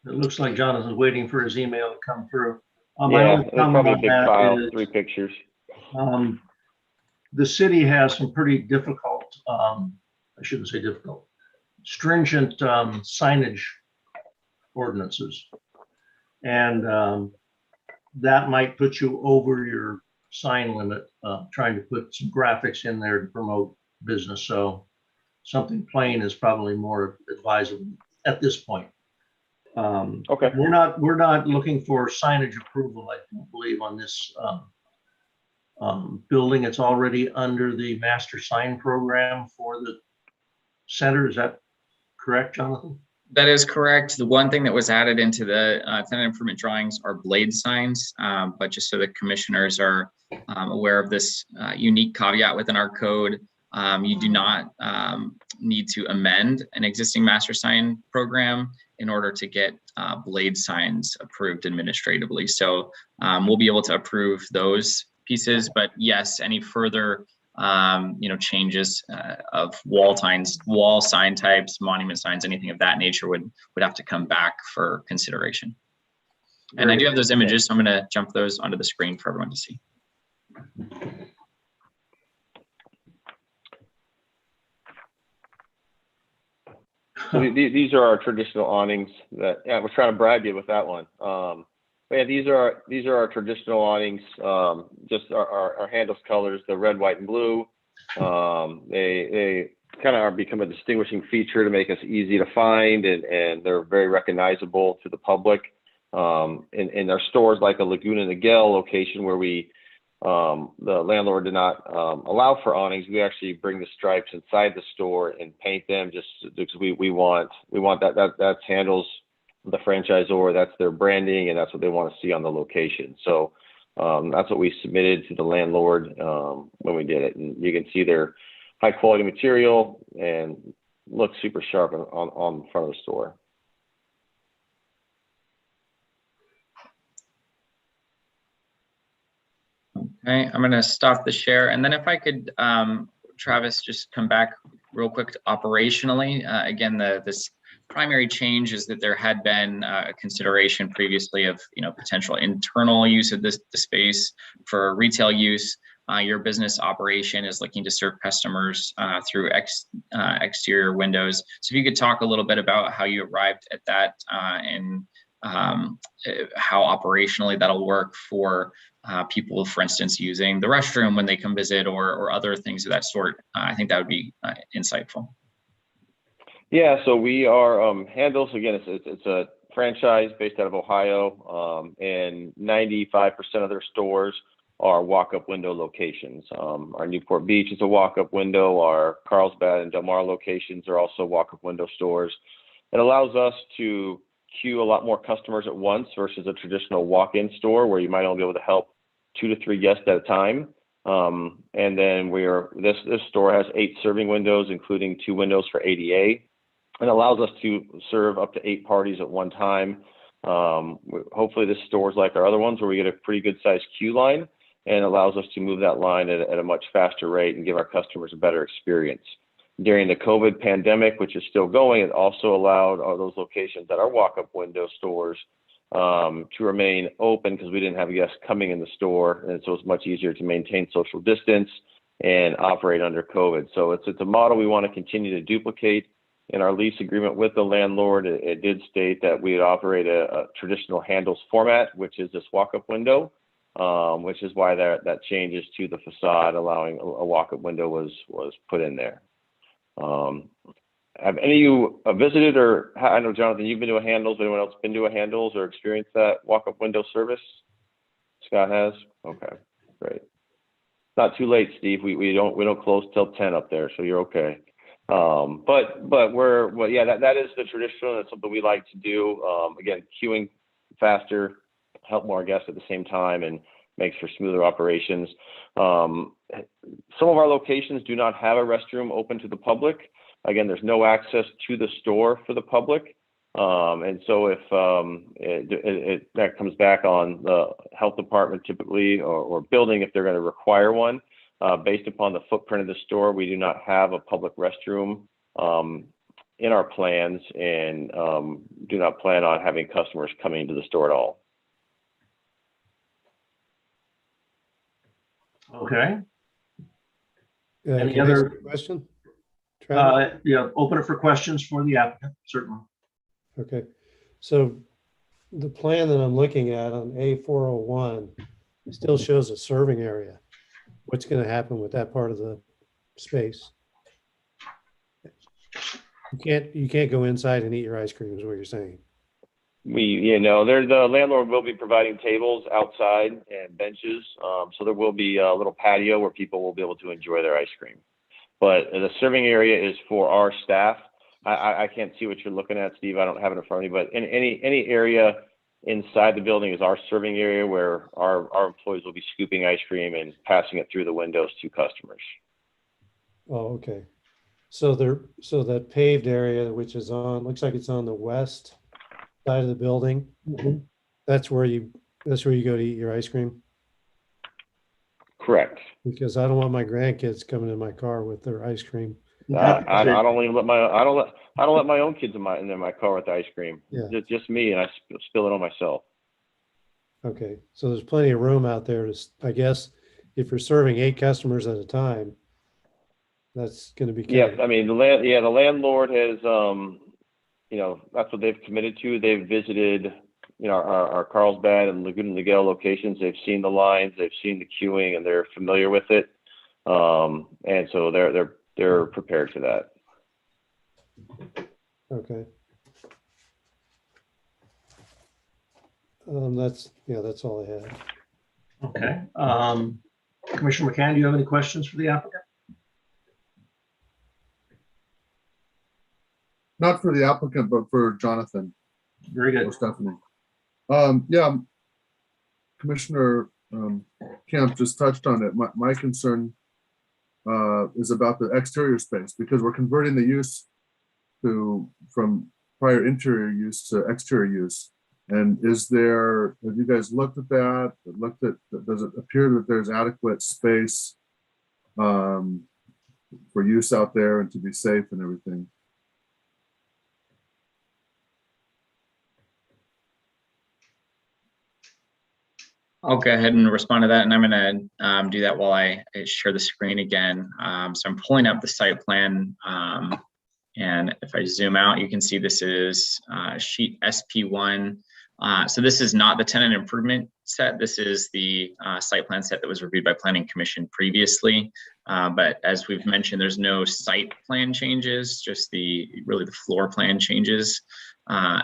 Speaker 1: It looks like Jonathan's waiting for his email to come through.
Speaker 9: Yeah, it's probably a big file, 3 pictures.
Speaker 1: The city has some pretty difficult, I shouldn't say difficult, stringent signage ordinances. And that might put you over your sign limit, trying to put some graphics in there to promote business. So something plain is probably more advisable at this point.
Speaker 9: Okay.
Speaker 1: We're not looking for signage approval, I don't believe, on this building. It's already under the master sign program for the center. Is that correct, Jonathan?
Speaker 8: That is correct. The one thing that was added into the tenant improvement drawings are blade signs, but just so the commissioners are aware of this unique caveat within our code, you do not need to amend an existing master sign program in order to get blade signs approved administratively. So we'll be able to approve those pieces, but yes, any further changes of wall sign types, monument signs, anything of that nature would have to come back for consideration. And I do have those images, so I'm going to jump those onto the screen for everyone to see.
Speaker 9: So these are our traditional awnings that, yeah, we're trying to brag you with that one. But yeah, these are our traditional awnings, just our handles colors, the red, white, and blue. They kind of are become a distinguishing feature to make us easy to find, and they're very recognizable to the public. In our stores like a Laguna Niguel location where the landlord did not allow for awnings, we actually bring the stripes inside the store and paint them just because we want that's handles the franchisor, that's their branding, and that's what they want to see on the location. So that's what we submitted to the landlord when we did it, and you can see their high quality material and looks super sharp on the front of the store.
Speaker 8: Okay, I'm going to stop the share, and then if I could, Travis, just come back real quick to operationally. Again, this primary change is that there had been a consideration previously of potential internal use of the space for retail use. Your business operation is looking to serve customers through exterior windows. So if you could talk a little bit about how you arrived at that and how operationally that'll work for people, for instance, using the restroom when they come visit or other things of that sort. I think that would be insightful.
Speaker 9: Yeah, so we are Handles, again, it's a franchise based out of Ohio, and 95% of their stores are walk-up window locations. Our Newport Beach is a walk-up window. Our Carlsbad and Del Mar locations are also walk-up window stores. It allows us to queue a lot more customers at once versus a traditional walk-in store where you might only be able to help 2 to 3 guests at a time. And then this store has 8 serving windows, including 2 windows for ADA. It allows us to serve up to 8 parties at one time. Hopefully this store is like our other ones where we get a pretty good sized queue line, and allows us to move that line at a much faster rate and give our customers a better experience. During the COVID pandemic, which is still going, it also allowed all those locations that are walk-up window stores to remain open because we didn't have guests coming in the store, and so it's much easier to maintain social distance and operate under COVID. So it's a model we want to continue to duplicate. In our lease agreement with the landlord, it did state that we would operate a traditional Handles format, which is this walk-up window, which is why that changes to the facade, allowing a walk-up window was put in there. Have any of you visited, or I know, Jonathan, you've been to a Handles. Anyone else been to a Handles or experienced that walk-up window service? Scott has? Okay, great. Not too late, Steve. We don't close till 10 up there, so you're okay. But yeah, that is the traditional. That's something we like to do. Again, queuing faster, help more guests at the same time, and makes for smoother operations. Some of our locations do not have a restroom open to the public. Again, there's no access to the store for the public. And so if that comes back on the health department typically, or building if they're going to require one. Based upon the footprint of the store, we do not have a public restroom in our plans, and do not plan on having customers coming into the store at all.
Speaker 1: Okay. Any
Speaker 5: Can I ask
Speaker 1: other
Speaker 5: a question? Travis?
Speaker 1: Yeah, open it for questions for the applicant, certainly.
Speaker 5: Okay, so the plan that I'm looking at on A401 still shows a serving area. What's going to happen with that part of the space? You can't go inside and eat your ice cream, is what you're saying. The landlord will be providing tables outside and benches. So there will be a little patio where people will be able to enjoy their ice cream. But the serving area is for our staff
Speaker 9: I can't see what you're looking at, Steve. I don't have it in front of me, but in any area inside the building is our serving area where our employees will be scooping ice cream and passing it through the windows to customers.
Speaker 5: Oh, okay. So that paved area, which is looks like it's on the west side of the building. That's where you go to eat your ice cream?
Speaker 9: Correct.
Speaker 5: Because I don't want my grandkids coming in my car with their ice cream.
Speaker 9: I don't even let I don't let my own kids in my car with ice cream.
Speaker 5: Yeah.
Speaker 9: Just me, and I spill it on myself.
Speaker 5: Okay, so there's plenty of room out there to, I guess, if you're serving 8 customers at a time, that's going to be kind
Speaker 9: Yeah,
Speaker 5: of,
Speaker 9: I mean the landlord has that's what they've committed to. They've visited our Carlsbad and Laguna Niguel locations. They've seen the lines, they've seen the queuing, and they're familiar with it. And so they're prepared for that.
Speaker 5: okay. That's all I had.
Speaker 1: Okay. Commissioner McCann, do you have any questions for the applicant?
Speaker 4: Not for the applicant, but for Jonathan
Speaker 1: Very good.
Speaker 4: or Stephanie. Commissioner Kemp just touched on it. My concern is about the exterior space, because we're converting the use from prior interior use to exterior use. And have you guys looked at that? Does it appear that there's adequate space for use out there and to be safe and everything?
Speaker 8: I'll go ahead and respond to that, and I'm going to do that while I share the screen again. So I'm pulling up the site plan, and if I zoom out, you can see this is sheet SP1. So this is not the tenant improvement set. This is the site plan set that was reviewed by Planning Commission previously. But as we've mentioned, there's no site plan changes, just really the floor plan changes.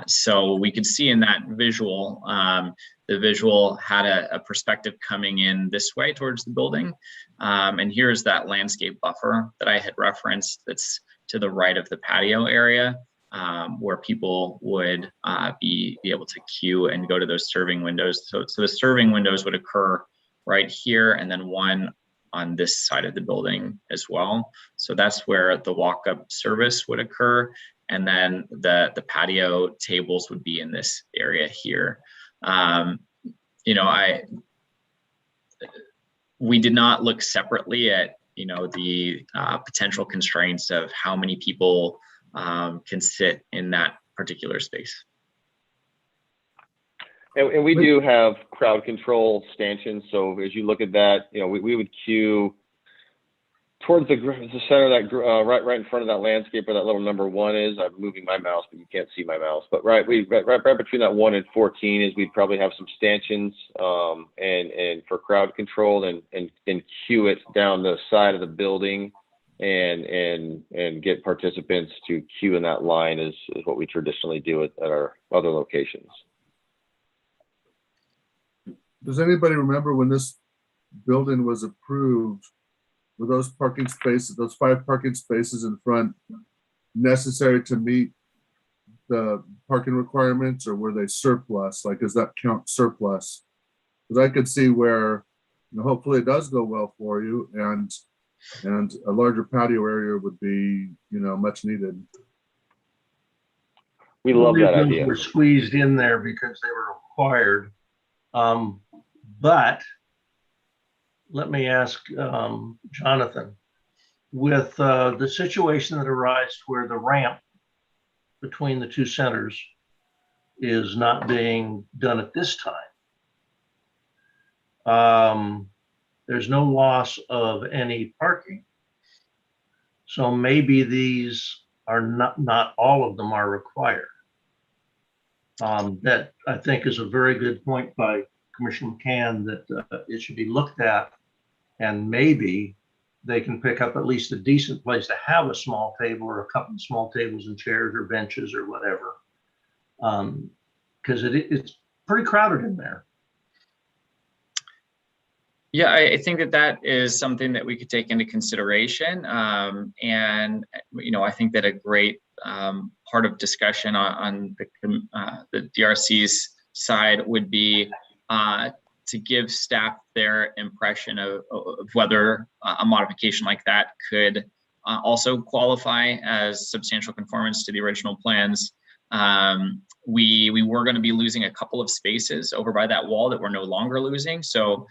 Speaker 8: So we could see in that visual, the visual had a perspective coming in this way towards the building. And here's that landscape buffer that I had referenced that's to the right of the patio area, where people would be able to queue and go to those serving windows. So the serving windows would occur right here, and then one on this side of the building as well. So that's where the walk-up service would occur. And then the patio tables would be in this area here. We did not look separately at, the potential constraints of how many people can sit in that particular space.
Speaker 9: And we do have crowd control stanchions. So as you look at that, we would queue towards the center of that, right in front of that landscape where that little number 1 is. I'm moving my mouse, but you can't see my mouse. But right between that 1 and 14 is we'd probably have some stanchions and for crowd control and queue it down the side of the building and get participants to queue in that line is what we traditionally do at our other locations.
Speaker 4: Does anybody remember when this building was approved? Were those parking spaces, those 5 parking spaces in front, necessary to meet the parking requirements, or were they surplus? Like, does that count surplus? Because I could see where, hopefully it does go well for you, and a larger patio area would be, much needed.
Speaker 9: We love that idea.
Speaker 1: Were squeezed in there because they were required. But let me ask Jonathan, with the situation that arises where the ramp between the 2 centers is not being done at this time, there's no loss of any parking. So maybe these are not all of them are required. That I think is a very good point by Commissioner McCann, that it should be looked at, and maybe they can pick up at least a decent place to have a small table or a couple of small tables and chairs or benches or whatever, because it's pretty crowded in there.
Speaker 8: Yeah, I think that that is something that we could take into consideration. And, I think that a great part of discussion on the DRC's side would be to give staff their impression of whether a modification like that could also qualify as substantial conformance to the original plans. We were going to be losing a couple of spaces over by that wall that we're no longer losing. So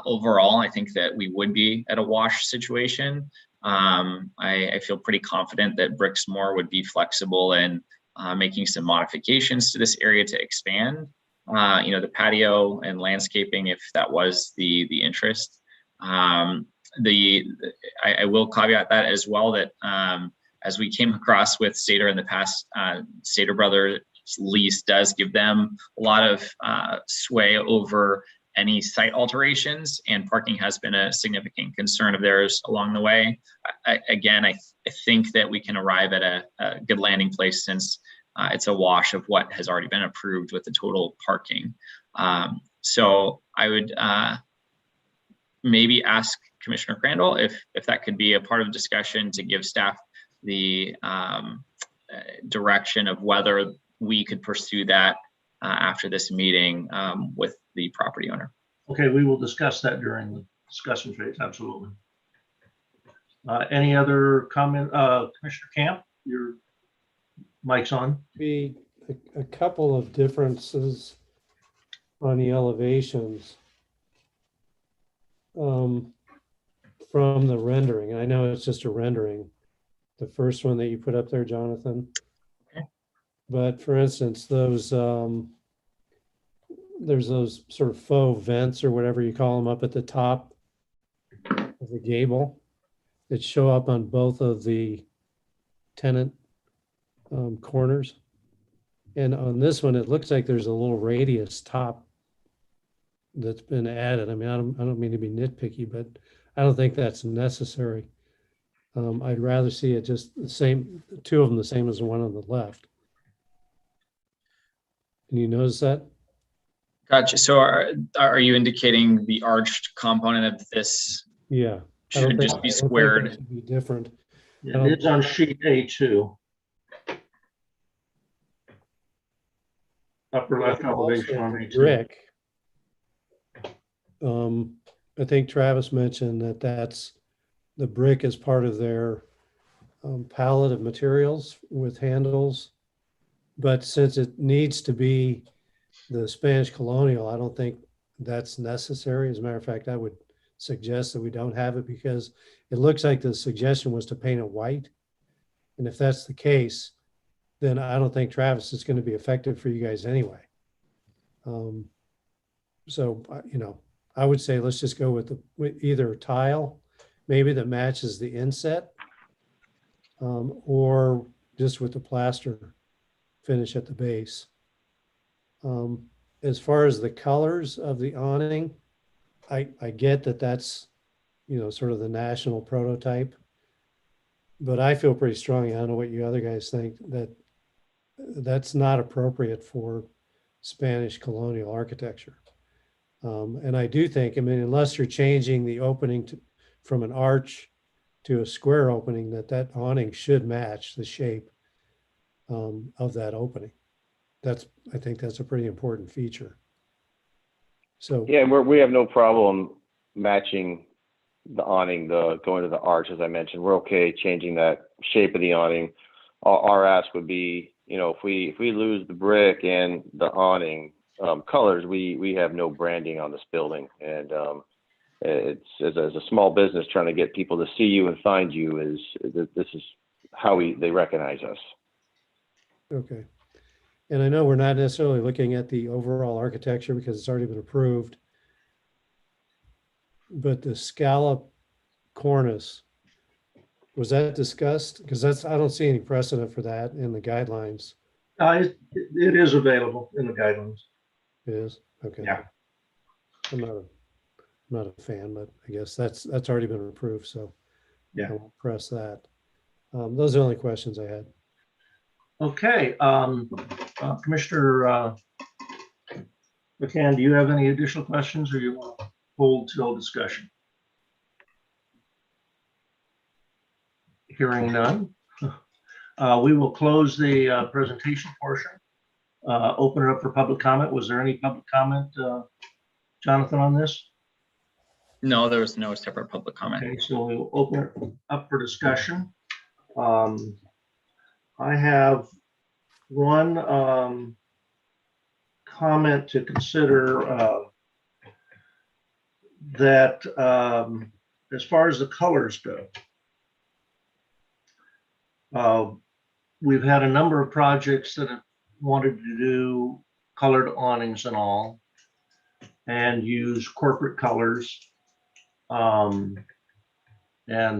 Speaker 8: overall, I think that we would be at a wash situation. I feel pretty confident that Brixmor would be flexible in making some modifications to this area to expand, the patio and landscaping, if that was the interest. I will caveat that as well, that as we came across with Stater in the past, Stater Brothers lease does give them a lot of sway over any site alterations, and parking has been a significant concern of theirs along the way. I think that we can arrive at a good landing place, since it's a wash of what has already been approved with the total parking. So I would maybe ask Commissioner Crandall if that could be a part of discussion to give staff the direction of whether we could pursue that after this meeting with the property owner.
Speaker 1: Okay, we will discuss that during the discussion phase, absolutely. Any other comment? Commissioner Camp, your mic's on.
Speaker 5: Be a couple of differences on the elevations from the rendering. I know it's just a rendering, the first one that you put up there, Jonathan.
Speaker 8: Okay.
Speaker 5: But for instance, those there's those sort of faux vents or whatever you call them up at the top of the gable that show up on both of the tenant corners. And on this one, it looks like there's a little radius top that's been added. I mean, I don't mean to be nitpicky, but I don't think that's necessary. I'd rather see it just the same, two of them the same as the one on the left. Can you notice that?
Speaker 8: Gotcha. So are you indicating the arched component of this
Speaker 5: Yeah.
Speaker 8: should just be squared?
Speaker 5: It should be different.
Speaker 1: Yeah, it's on sheet A2. Upper left elevation on A2.
Speaker 5: Brick. I think Travis mentioned that that's the brick is part of their palette of materials with handles. But since it needs to be the Spanish colonial, I don't think that's necessary. As a matter of fact, I would suggest that we don't have it, because it looks like the suggestion was to paint it white. And if that's the case, then I don't think Travis is going to be effective for you guys anyway. So, I would say let's just go with either tile, maybe that matches the inset, or just with the plaster finish at the base. As far as the colors of the awning, I get that that's, sort of the national prototype, but I feel pretty strongly, I don't know what you other guys think, that that's not appropriate for Spanish colonial architecture. And I do think, unless you're changing the opening from an arch to a square opening, that awning should match the shape of that opening. I think that's a pretty important feature. So
Speaker 9: Yeah, we have no problem matching the awning, going to the arch, as I mentioned. We're okay changing that shape of the awning. Our ask would be, if we lose the brick and the awning colors, we have no branding on this building, and it's as a small business trying to get people to see you and find you this is how they recognize us.
Speaker 5: okay. And I know we're not necessarily looking at the overall architecture because it's already been approved, but the scallop cornice, was that discussed? Because I don't see any precedent for that in the guidelines.
Speaker 1: It is available in the guidelines.
Speaker 5: It is? Okay.
Speaker 1: Yeah.
Speaker 5: I'm not a fan, but I guess that's already been approved, so
Speaker 1: Yeah.
Speaker 5: I won't press that. Those are the only questions I had.
Speaker 1: Okay, Commissioner McCann, do you have any additional questions, or you want? hold till discussion? Hearing none. We will close the presentation portion. Open it up for public comment. Was there any public comment, Jonathan, on this?
Speaker 8: No, there was no separate public comment.
Speaker 1: Okay, so we will open it up for discussion. I have one comment to consider, that as far as the colors go, we've had a number of projects that have wanted to do colored awnings and all, and use corporate colors and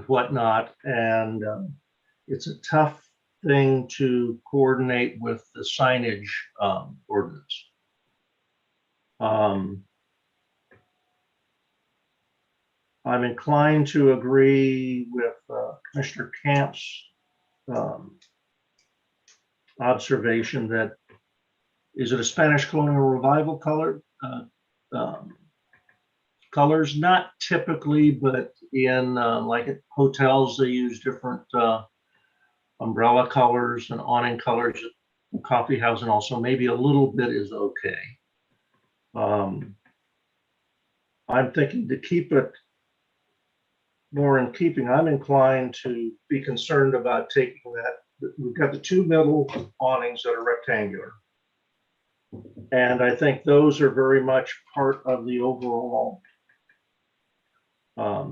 Speaker 1: whatnot. And it's a tough thing to coordinate with the signage ordinance. I'm inclined to agree with Commissioner Camp's observation that, is it a Spanish colonial revival color? Colors, not typically, but in like at hotels, they use different umbrella colors and awning colors, coffee house, and also maybe a little bit is okay. I'm thinking to keep it more in keeping, I'm inclined to be concerned about taking that. We've got the two middle awnings that are rectangular. And I think those are very much part of the overall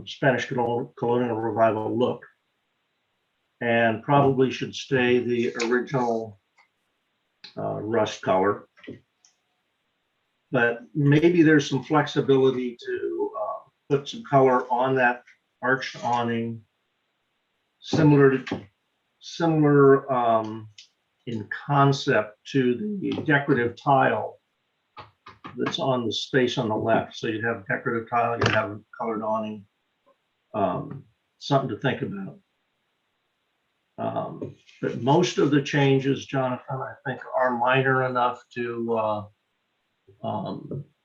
Speaker 1: Spanish colonial revival look, and probably should stay the original rust color. But maybe there's some flexibility to put some color on that arched awning, similar in concept to the decorative tile that's on the space on the left. So you'd have decorative tile, you'd have a colored awning, something to think about. But most of the changes, Jonathan, I think are minor enough to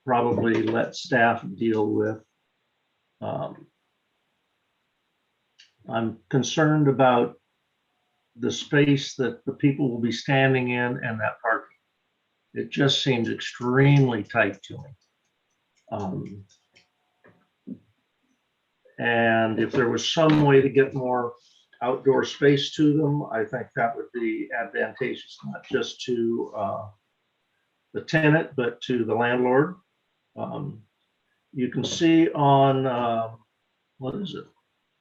Speaker 1: probably let staff deal with. I'm concerned about the space that the people will be standing in and that parking. It just seems extremely tight to me. And if there was some way to get more outdoor space to them, I think that would be advantageous, not just to the tenant, but to the landlord. You can see on, what is it?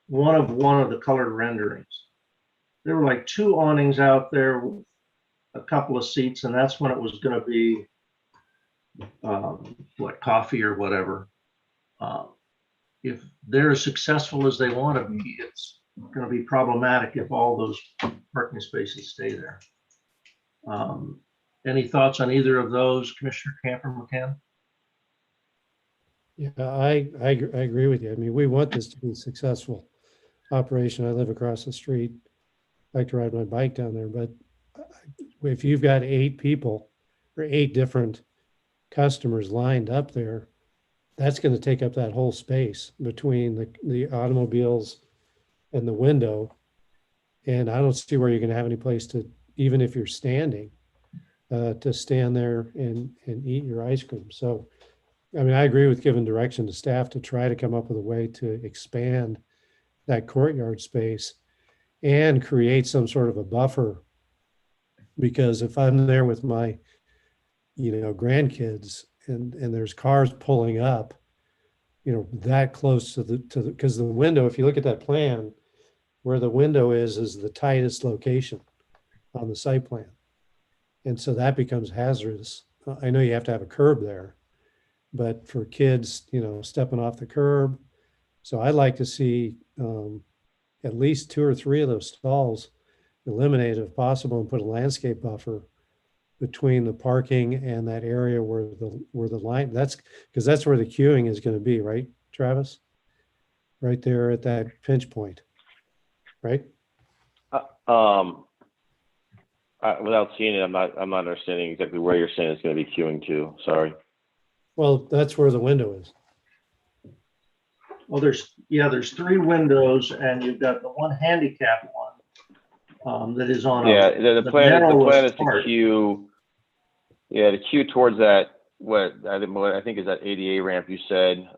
Speaker 1: One of the colored renderings. There were like two awnings out there with a couple of seats, and that's when it was going to be what, coffee or whatever. If they're as successful as they want to be, it's going to be problematic if all those parking spaces stay there. Any thoughts on either of those, Commissioner Camper McCann?
Speaker 5: Yeah, I agree with you. I mean, we want this to be a successful operation. I live across the street. I like to ride my bike down there, but if you've got 8 people or 8 different customers lined up there, that's going to take up that whole space between the automobiles and the window. And I don't see where you're going to have any place to, even if you're standing, to stand there and eat your ice cream. So, I mean, I agree with giving direction to staff to try to come up with a way to expand that courtyard space and create some sort of a buffer. Because if I'm there with my, grandkids and there's cars pulling up, that close to because the window, if you look at that plan, where the window is the tightest location on the site plan. And so that becomes hazardous. I know you have to have a curb there, but for kids, stepping off the curb. So I'd like to see at least 2 or 3 of those stalls eliminated if possible, and put a landscape buffer between the parking and that area where the line, that's because that's where the queuing is going to be, right, Travis? Right there at that pinch point, right?
Speaker 9: Without seeing it, I'm not understanding exactly where you're saying it's going to be queuing to. Sorry.
Speaker 5: Well, that's where the window is.
Speaker 1: Oh, there's 3 windows, and you've got the one handicap one that is on
Speaker 9: Yeah, the plan is
Speaker 1: narrowest
Speaker 9: to
Speaker 1: part.
Speaker 9: queue. Yeah, to queue towards that, what I think is that ADA ramp you said,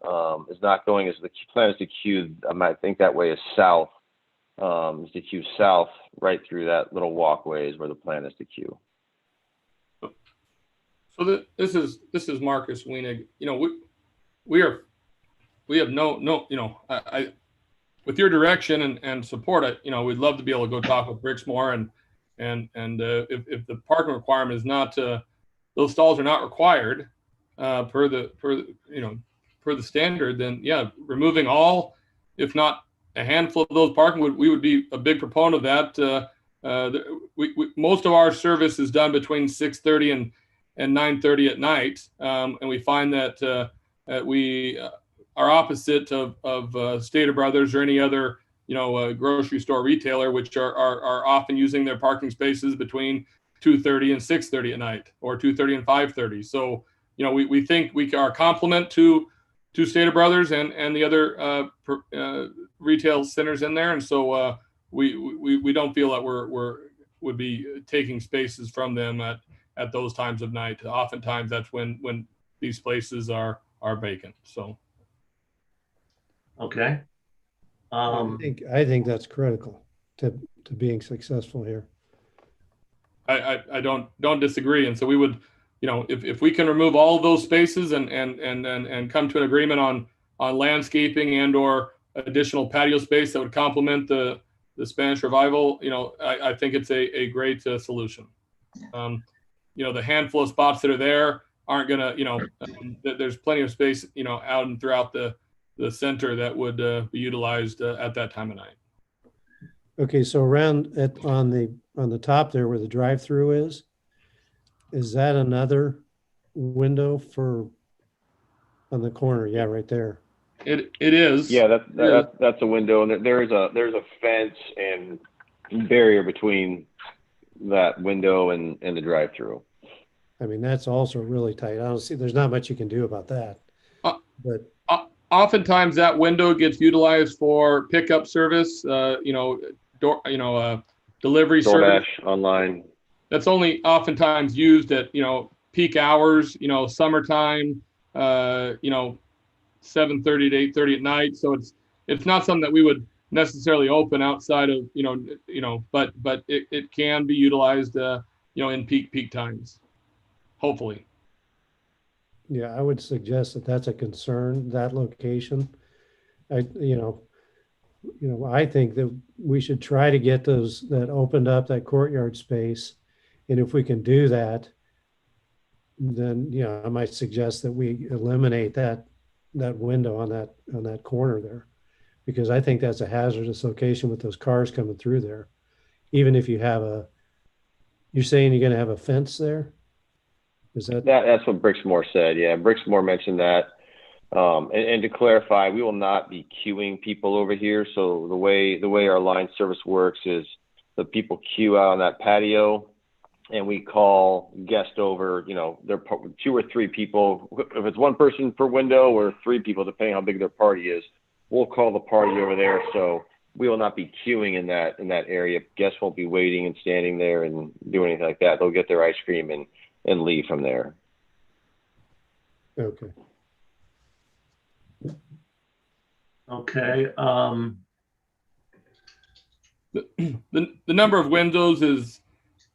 Speaker 9: is not going as the plan is to queue, I think that way is south. Is to queue south right through that little walkway is where the plan is to queue.
Speaker 10: So this is Marcus Wienig. You know, we have no, you know, I with your direction and support, you know, we'd love to be able to go talk with Brixmor and if the parking requirement is not, those stalls are not required per the standard, then yeah, removing all, if not a handful of those parking, we would be a big proponent of that. Most of our service is done between 6:30 and 9:30 at night, and we find that we are opposite of Stater Brothers or any other grocery store retailer, which are often using their parking spaces between 2:30 and 6:30 at night, or 2:30 and 5:30. So we think we are a complement to Stater Brothers and the other retail centers in there, and so we don't feel that would be taking spaces from them at those times of night. Oftentimes that's when these places are vacant. So
Speaker 1: Okay.
Speaker 5: I think that's critical to being successful here.
Speaker 10: I don't disagree, and so we would, if we can remove all of those spaces and come to an agreement on landscaping and or additional patio space that would complement the Spanish Revival, I think it's a great solution. The handful of spots that are there aren't gonna, there's plenty of space, out and throughout the center that would be utilized at that time of night.
Speaker 5: Okay, so around on the top there where the drive-through is that another window on the corner? Yeah, right there.
Speaker 10: It is.
Speaker 9: Yeah, that's a window, and there's a fence and barrier between that window and the drive-through.
Speaker 5: I mean, that's also really tight. I don't see, there's not much you can do about that. But
Speaker 10: oftentimes that window gets utilized for pickup service, delivery service.
Speaker 9: DoorDash online.
Speaker 10: That's only oftentimes used at, peak hours, summertime, 7:30 to 8:30 at night. So it's not something that we would necessarily open outside of, but it can be utilized, in peak times, hopefully.
Speaker 5: yeah, I would suggest that that's a concern, that location. I think that we should try to get that opened up, that courtyard space. And if we can do that, then, I might suggest that we eliminate that window on that corner there, because I think that's a hazardous location with those cars coming through there. Even if you have you're saying you're going to have a fence there? Is
Speaker 9: that's what Brixmor said. Yeah, Brixmor mentioned that. And to clarify, we will not be queuing people over here. So the way our line service works is the people queue out on that patio, and we call guest over. There are 2 or 3 people. If it's 1 person per window or 3 people, depending how big their party is, we'll call the party over there. So we will not be queuing in that area. Guests won't be waiting and standing there and doing anything like that. They'll get their ice cream and leave from there.
Speaker 5: okay.
Speaker 1: Okay.
Speaker 10: The number of windows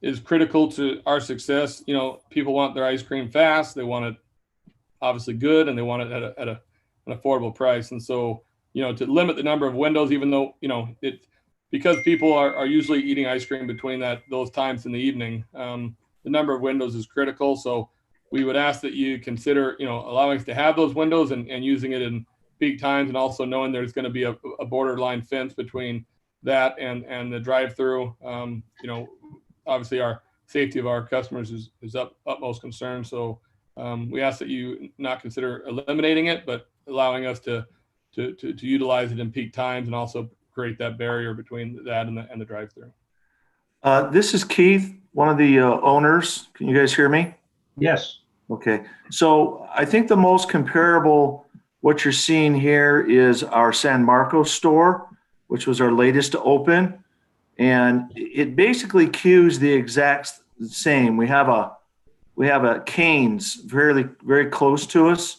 Speaker 10: is critical to our success. People want their ice cream fast. They want it obviously good, and they want it at an affordable price. And so, to limit the number of windows, even though, because people are usually eating ice cream between those times in the evening, the number of windows is critical. So we would ask that you consider, allowing us to have those windows and using it in peak times, and also knowing there's going to be a borderline fence between that and the drive-through. Obviously our safety of our customers is utmost concern. So we ask that you not consider eliminating it, but allowing us to utilize it in peak times, and also create that barrier between that and the drive-through.
Speaker 11: This is Keith, one of the owners. Can you guys hear me?
Speaker 1: Yes.
Speaker 11: Okay. So I think the most comparable what you're seeing here is our San Marcos store, which was our latest to open. And it basically cues the exact same. We have a Cane's very close to us.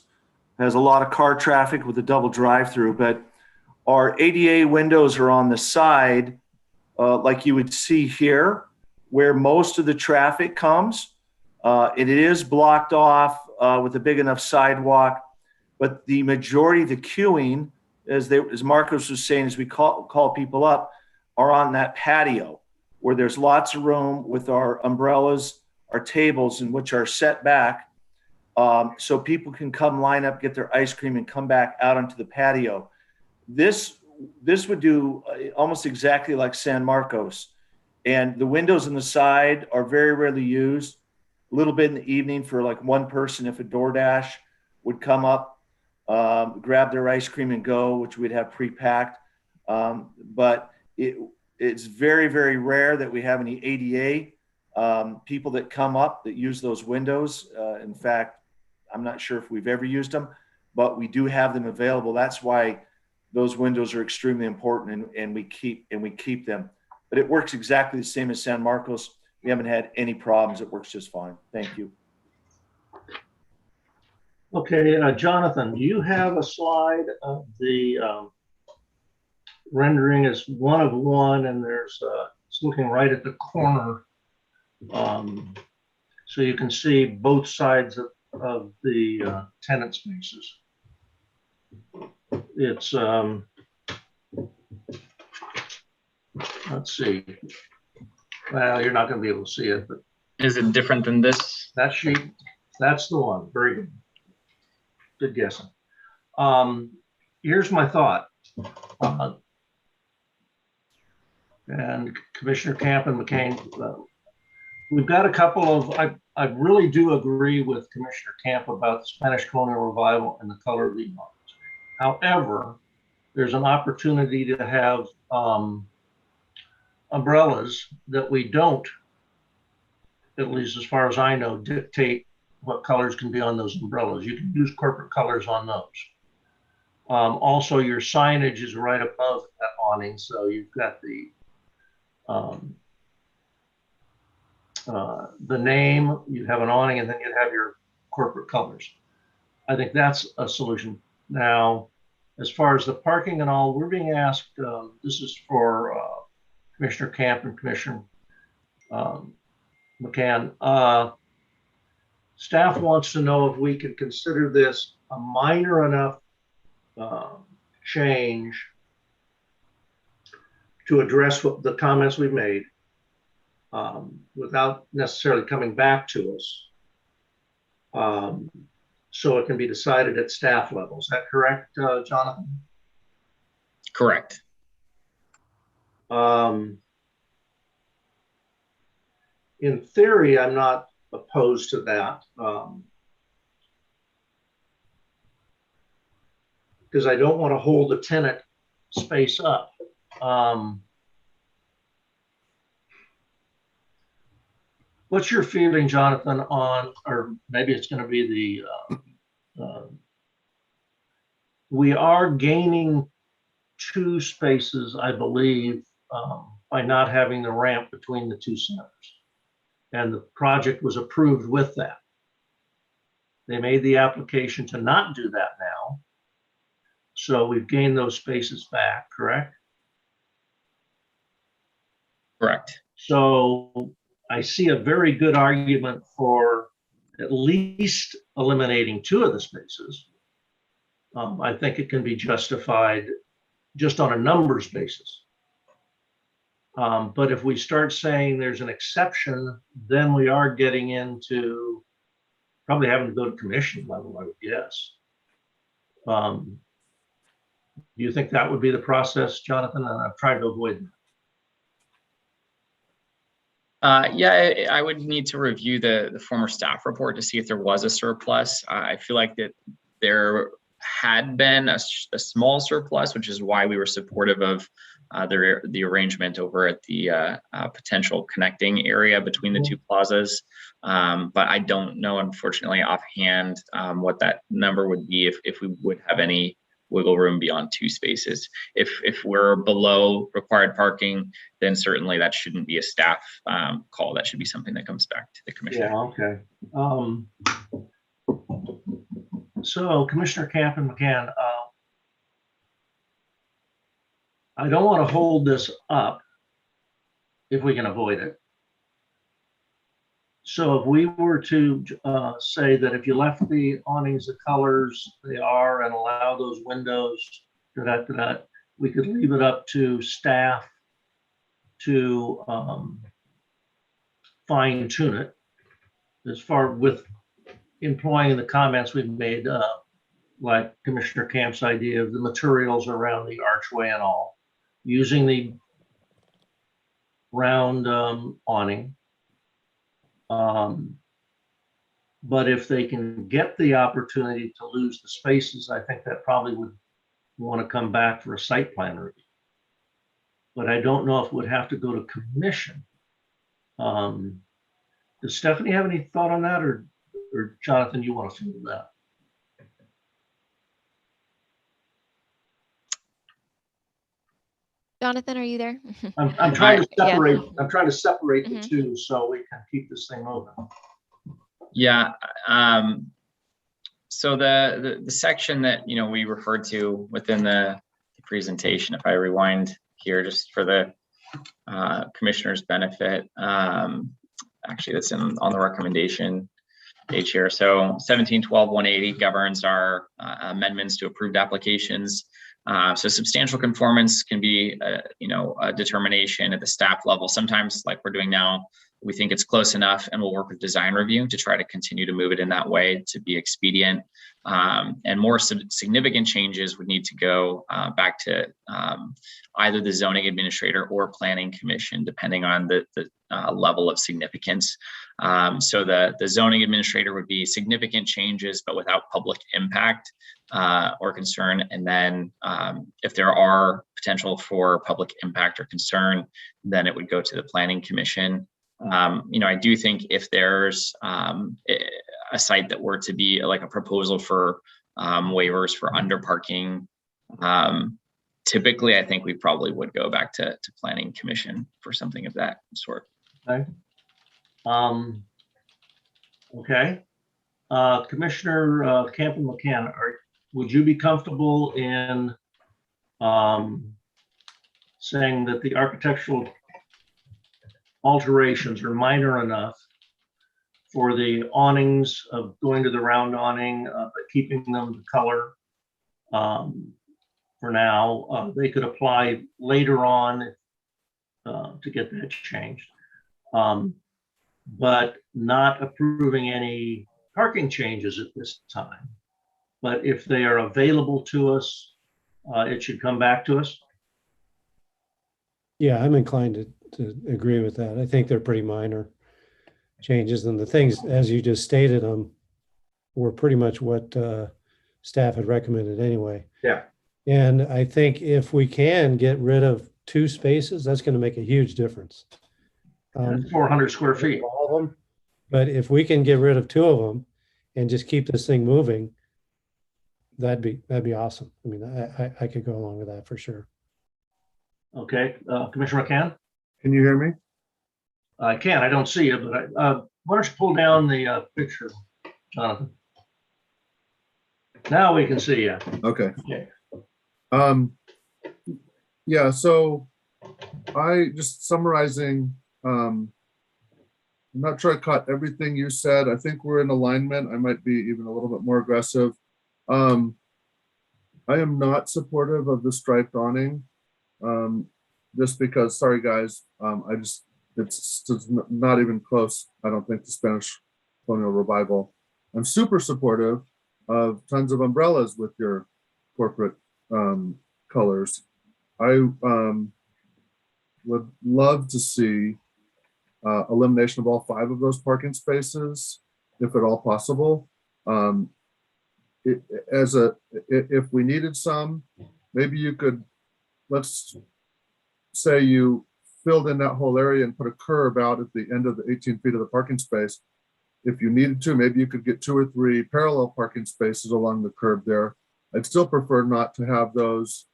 Speaker 11: Has a lot of car traffic with a double drive-through, but our ADA windows are on the side, like you would see here, where most of the traffic comes. It is blocked off with a big enough sidewalk, but the majority of the queuing, as Marcos was saying, as we call people up, are on that patio where there's lots of room with our umbrellas, our tables, in which are set back, so people can come line up, get their ice cream, and come back out onto the patio. This would do almost exactly like San Marcos. And the windows on the side are very rarely used. A little bit in the evening for like one person, if a DoorDash would come up, grab their ice cream and go, which we'd have pre-packed. But it's very, very rare that we have any ADA people that come up that use those windows. In fact, I'm not sure if we've ever used them, but we do have them available. That's why those windows are extremely important, and we keep them. But it works exactly the same as San Marcos. We haven't had any problems. It works just fine. Thank you.
Speaker 1: Okay, Jonathan, do you have a slide of the rendering as one of one, and there's it's looking right at the corner, so you can see both sides of the tenant spaces. It's let's see. Well, you're not going to be able to see it, but
Speaker 8: Is it different than this?
Speaker 1: that sheet, that's the one. Very good. Good guessing. Here's my thought. And Commissioner Camp and McCain, we've got a couple of, I really do agree with Commissioner Camp about the Spanish colonial revival and the color of the yards. However, there's an opportunity to have umbrellas that we don't, at least as far as I know, dictate what colors can be on those umbrellas. You can use corporate colors on those. Also, your signage is right above that awning, so you've got the name, you have an awning, and then you have your corporate colors. I think that's a solution. Now, as far as the parking and all, we're being asked, this is for Commissioner Camp and Commissioner McCann. Staff wants to know if we could consider this a minor enough change to address what the comments we've made without necessarily coming back to us, so it can be decided at staff level. Is that correct, Jonathan?
Speaker 8: Correct.
Speaker 1: In theory, I'm not opposed to that, because I don't want to hold the tenant space up. What's your feeling, Jonathan, on, or maybe it's going to be the, we are gaining 2 spaces, I believe, by not having the ramp between the 2 centers. And the project was approved with that. They made the application to not do that now. So we've gained those spaces back, correct?
Speaker 8: Correct.
Speaker 1: So I see a very good argument for at least eliminating 2 of the spaces. I think it can be justified just on a numbers basis. But if we start saying there's an exception, then we are getting into probably having to go to commission level, I would guess. Do you think that would be the process, Jonathan? And I've tried to avoid that.
Speaker 8: Yeah, I would need to review the former staff report to see if there was a surplus. I feel like that there had been a small surplus, which is why we were supportive of the arrangement over at the potential connecting area between the two plazas. But I don't know, unfortunately, offhand, what that number would be if we would have any wiggle room beyond 2 spaces. If we're below required parking, then certainly that shouldn't be a staff call. That should be something that comes back to the commission.
Speaker 1: Yeah, okay. So Commissioner Camp and McCann, I don't want to hold this up if we can avoid it. So if we were to say that if you left the awnings the colors they are and allow those windows, we could leave it up to staff to fine tune it as far with employing the comments we've made, like Commissioner Camp's idea of the materials around the archway and all, using the round awning. But if they can get the opportunity to lose the spaces, I think that probably would want to come back for a site plan review. But I don't know if it would have to go to commission. Does Stephanie have any thought on that, or Jonathan, you want to field that?
Speaker 7: Jonathan, are you there?
Speaker 1: I'm trying to
Speaker 7: Yeah.
Speaker 1: separate. I'm trying to separate the
Speaker 7: Mhm.
Speaker 1: two so we can keep this thing moving.
Speaker 8: Yeah. So the section that we referred to within the presentation, if I rewind here just for the commissioner's benefit, actually that's on the recommendation page here. So 1712-180 governs our amendments to approved applications. So substantial conformance can be, a determination at the staff level. Sometimes, like we're doing now, we think it's close enough, and we'll work with design review to try to continue to move it in that way to be expedient. And more significant changes would need to go back to either the zoning administrator or planning commission, depending on the level of significance. So the zoning administrator would be significant changes, but without public impact or concern. And then if there are potential for public impact or concern, then it would go to the planning commission. I do think if there's a site that were to be like a proposal for waivers for under parking, typically I think we probably would go back to planning commission for something of that sort.
Speaker 1: Okay. Okay. Commissioner Camp and McCann, would you be comfortable in saying that the architectural alterations are minor enough for the awnings of going to the round awning, but keeping them the color for now? They could apply later on to get that changed, but not approving any parking changes at this time. But if they are available to us, it should come back to us.
Speaker 5: Yeah, I'm inclined to agree with that. I think they're pretty minor changes, and the things, as you just stated, were pretty much what staff had recommended anyway.
Speaker 1: Yeah.
Speaker 5: And I think if we can get rid of 2 spaces, that's going to make a huge difference.
Speaker 1: 400 square feet.
Speaker 5: All of them, but if we can get rid of 2 of them and just keep this thing moving, that'd be awesome. I mean, I could go along with that for sure.
Speaker 1: Okay, Commissioner McCann?
Speaker 4: Can you hear me?
Speaker 1: I can. I don't see it, but why don't you pull down the picture, Jonathan? Now we can see you.
Speaker 4: Okay.
Speaker 1: Okay.
Speaker 4: Yeah, so I just summarizing, I'm not sure I caught everything you said. I think we're in alignment. I might be even a little bit more aggressive. I am not supportive of the striped awning. Just because, sorry guys, it's not even close, I don't think, to Spanish colonial revival. I'm super supportive of tons of umbrellas with your corporate colors. I would love to see elimination of all 5 of those parking spaces, if at all possible. If we needed some, maybe you could, let's say you filled in that whole area and put a curb out at the end of the 18 feet of the parking space, if you needed to, maybe you could get 2 or 3 parallel parking spaces along the curb there. I'd still prefer not to have those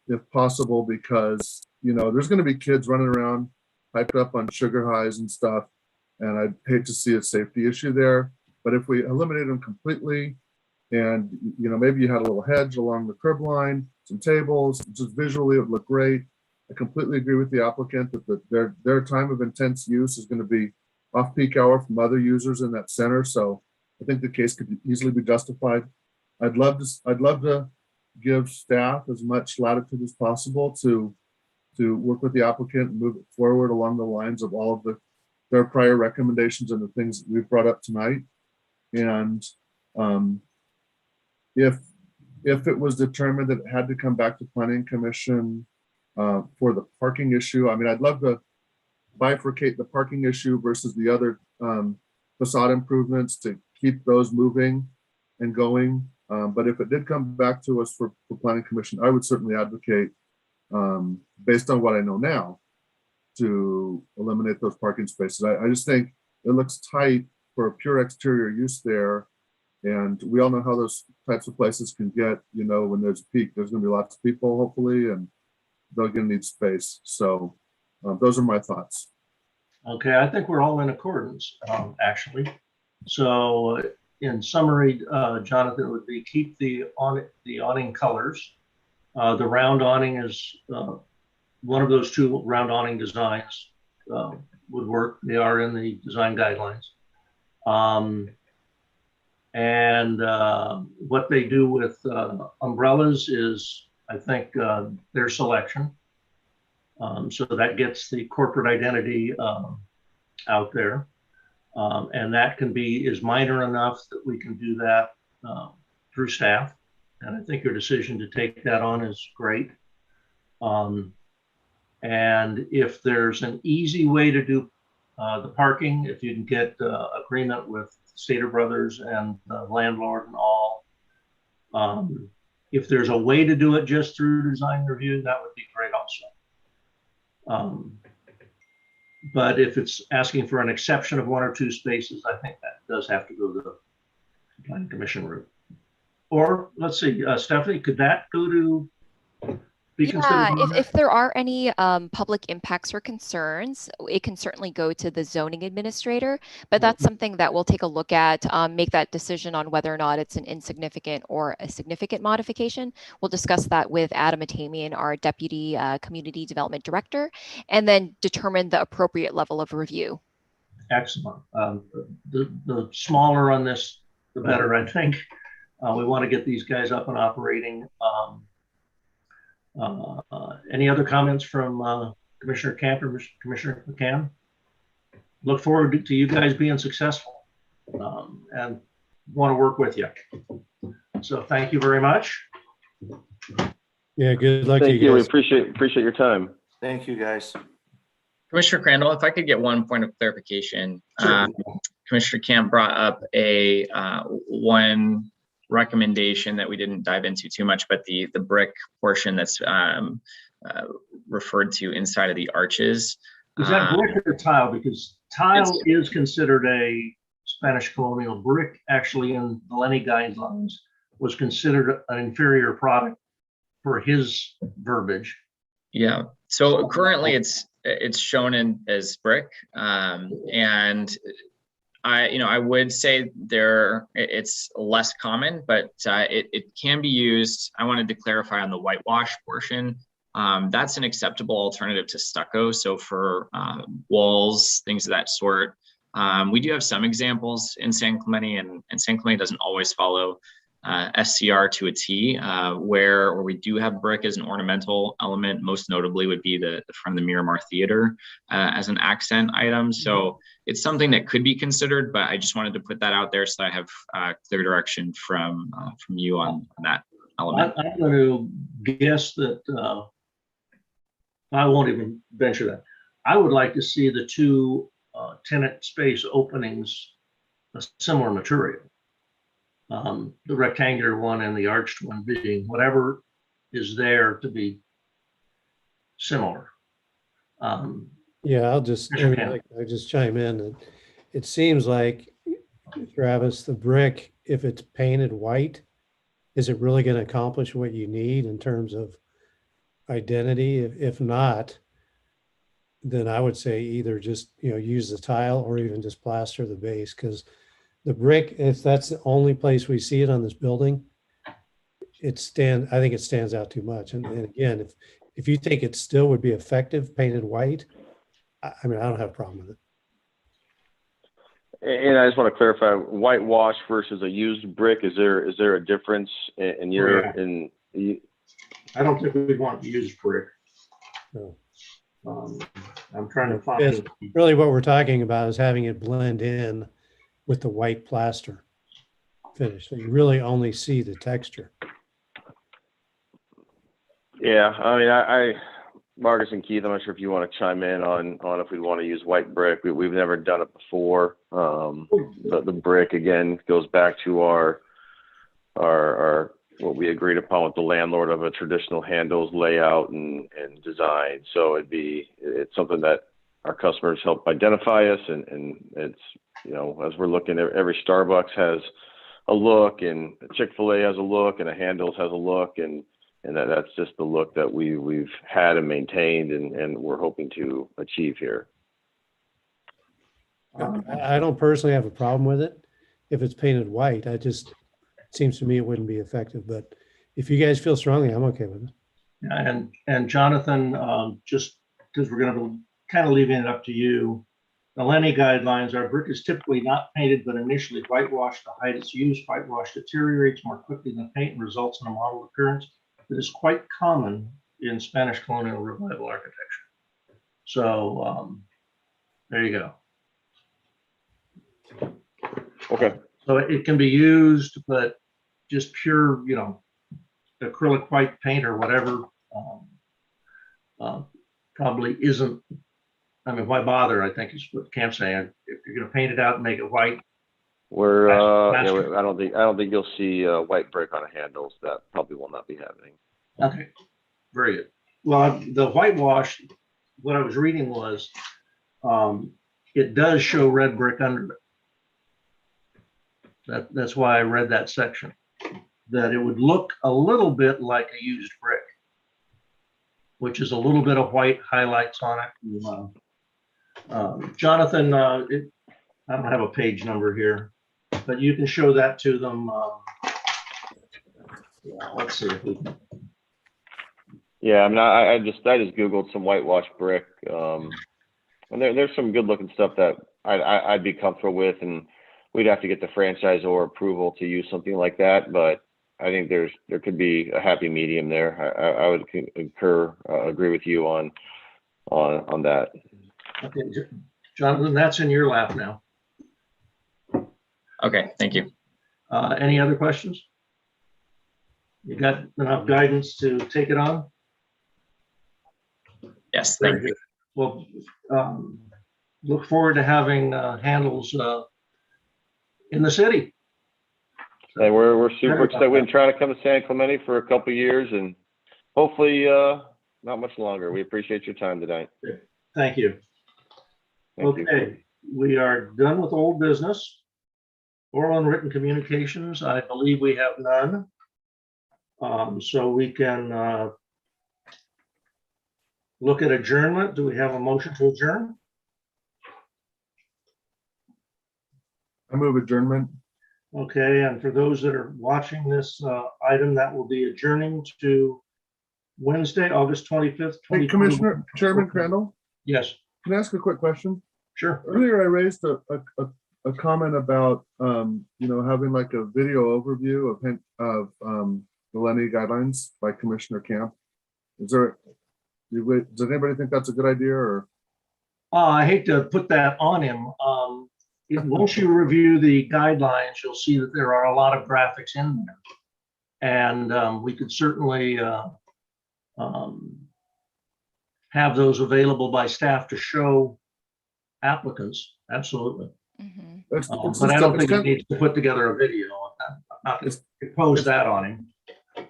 Speaker 4: if possible, because, you know, there's going to be kids running around hyped up on sugar highs and stuff, and I'd hate to see a safety issue there. But if we eliminate them completely, and, you know, maybe you had a little hedge along the curb line, some tables, just visually it would look great. I completely agree with the applicant that their time of intense use is going to be off-peak hour from other users in that center. So I think the case could easily be justified. I'd love to give staff as much latitude as possible to work with the applicant and move it forward along the lines of all of their prior recommendations and the things that we've brought up tonight. And if it was determined that it had to come back to Planning Commission for the parking issue, I mean, I'd love to bifurcate the parking issue versus the other facade improvements to keep those moving and going. But if it did come back to us for Planning Commission, I would certainly advocate, based on what I know now, to eliminate those parking spaces. I just think it looks tight for a pure exterior use there. And we all know how those types of places can get, you know, when there's a peak, there's going to be lots of people, hopefully, and they're going to need space. So those are my thoughts.
Speaker 1: Okay, I think we're all in accordance, actually. So in summary, Jonathan, would be keep the awning colors. The round awning is one of those 2 round awning designs would work. They are in the design guidelines. And what they do with umbrellas is, I think, their selection. So that gets the corporate identity out there. And that is minor enough that we can do that through staff. And I think your decision to take that on is great. And if there's an easy way to do the parking, if you can get agreement with Stater Brothers and the landlord and all, if there's a way to do it just through design review, that would be great also. But if it's asking for an exception of 1 or 2 spaces, I think that does have to go to the Planning Commission route. Or let's see, Stephanie, could that go to be considered?
Speaker 7: Yeah, if there are any public impacts or concerns, it can certainly go to the zoning administrator, but that's something that we'll take a look at, make that decision on whether or not it's an insignificant or a significant modification. We'll discuss that with Adam Atamian, our Deputy Community Development Director, and then determine the appropriate level of review.
Speaker 1: Excellent. The smaller on this, the better, I think. We want to get these guys up and operating. Any other comments from Commissioner Camp or Commissioner McCann? Look forward to you guys being successful and want to work with you. So thank you very much.
Speaker 5: Yeah, good luck to
Speaker 9: Thank
Speaker 5: you
Speaker 9: you. We
Speaker 5: guys.
Speaker 9: appreciate your time.
Speaker 11: Thank you, guys.
Speaker 8: Commissioner Crandall, if I could get one point of clarification.
Speaker 1: Sure.
Speaker 8: Commissioner Camp brought up a one recommendation that we didn't dive into too much, but the brick portion that's referred to inside of the arches.
Speaker 1: Is that brick or tile? Because tile is considered a Spanish colonial. Brick, actually, in the Lenny guidelines, was considered an inferior product for his verbiage.
Speaker 8: Yeah. So currently it's shown as brick, and I would say it's less common, but it can be used. I wanted to clarify on the whitewash portion. That's an acceptable alternative to stucco. So for walls, things of that sort, we do have some examples in San Clemente, and San Clemente doesn't always follow SCR to a T, where we do have brick as an ornamental element. Most notably would be the front of the Miramar Theater as an accent item. So it's something that could be considered, but I just wanted to put that out there so I have clear direction from you on that element.
Speaker 1: I'm going to guess that I won't even venture that. I would like to see the 2 tenant space openings a similar material. The rectangular one and the arched one being whatever is there to be similar.
Speaker 5: Yeah, I'll just, I mean, I just chime in. It seems like, Travis, the brick, if it's painted white, is it really going to accomplish what you need in terms of identity? If not, then I would say either just, use the tile or even just plaster the base, because the brick, if that's the only place we see it on this building, I think it stands out too much. And again, if you think it still would be effective painted white, I mean, I don't have a problem with it.
Speaker 9: And I just want to clarify, whitewash versus a used brick, is there a difference in your,
Speaker 1: I don't think we'd want to use brick.
Speaker 5: No.
Speaker 1: I'm trying to find.
Speaker 5: Really what we're talking about is having it blend in with the white plaster finish. So you really only see the texture.
Speaker 9: Yeah, I mean, Marcus and Keith, I'm not sure if you want to chime in on if we want to use white brick. We've never done it before. The brick, again, goes back to our what we agreed upon with the landlord of a traditional handles layout and design. So it's something that our customers help identify us, and it's, as we're looking at, every Starbucks has a look, and Chick-fil-A has a look, and a Handles has a look, and that's just the look that we've had and maintained, and we're hoping to achieve here.
Speaker 5: I don't personally have a problem with it if it's painted white. It seems to me it wouldn't be effective, but if you guys feel strongly, I'm okay with it.
Speaker 1: And Jonathan, just because we're going to be kind of leaving it up to you, the Lenny guidelines, our brick is typically not painted, but initially whitewashed. The height it's used, whitewash deteriorates more quickly than paint and results in a mottled appearance that is quite common in Spanish colonial revival architecture. So there you go.
Speaker 9: Okay.
Speaker 1: So it can be used, but just pure, acrylic white paint or whatever probably isn't. I mean, why bother? I think is what Camp's saying. If you're going to paint it out and make it white,
Speaker 9: I don't think you'll see white brick on a Handles. That probably will not be happening.
Speaker 1: Okay, very good. Well, the whitewash, what I was reading was, it does show red brick under it. That's why I read that section, that it would look a little bit like a used brick, which is a little bit of white highlights on it. Jonathan, I don't have a page number here, but you can show that to them. Let's see if we can.
Speaker 9: Yeah, I mean, I just Googled some whitewash brick, and there's some good looking stuff that I'd be comfortable with, and we'd have to get the franchisor approval to use something like that. But I think there could be a happy medium there. I would agree with you on that.
Speaker 1: Okay, Jonathan, that's in your lap now.
Speaker 8: Okay, thank you.
Speaker 1: Any other questions? You got enough guidance to take it on?
Speaker 8: Yes, thank you.
Speaker 1: Well, look forward to having Handles in the city.
Speaker 9: And we're super excited. We've been trying to come to San Clemente for a couple of years, and hopefully not much longer. We appreciate your time tonight.
Speaker 1: Thank you.
Speaker 9: Thank you.
Speaker 1: Okay, we are done with old business. Oral and written communications, I believe we have none. So we can look at adjournment. Do we have a motion to adjourn?
Speaker 4: I move adjournment.
Speaker 1: Okay, and for those that are watching this item, that will be adjourning to Wednesday, August 25th.
Speaker 4: Hey, Commissioner, Chairman Crandall,
Speaker 1: Yes,
Speaker 4: can I ask a quick question?
Speaker 1: sure.
Speaker 4: Earlier, I raised a comment about, having like a video overview of the Lenny guidelines by Commissioner Camp. Does anybody think that's a good idea, or?
Speaker 1: I hate to put that on him. Once you review the guidelines, you'll see that there are a lot of graphics in there. And we could certainly have those available by staff to show applicants. Absolutely.
Speaker 7: Mhm.
Speaker 1: But I don't think he needs to put together a video. I'm not going to impose that on him.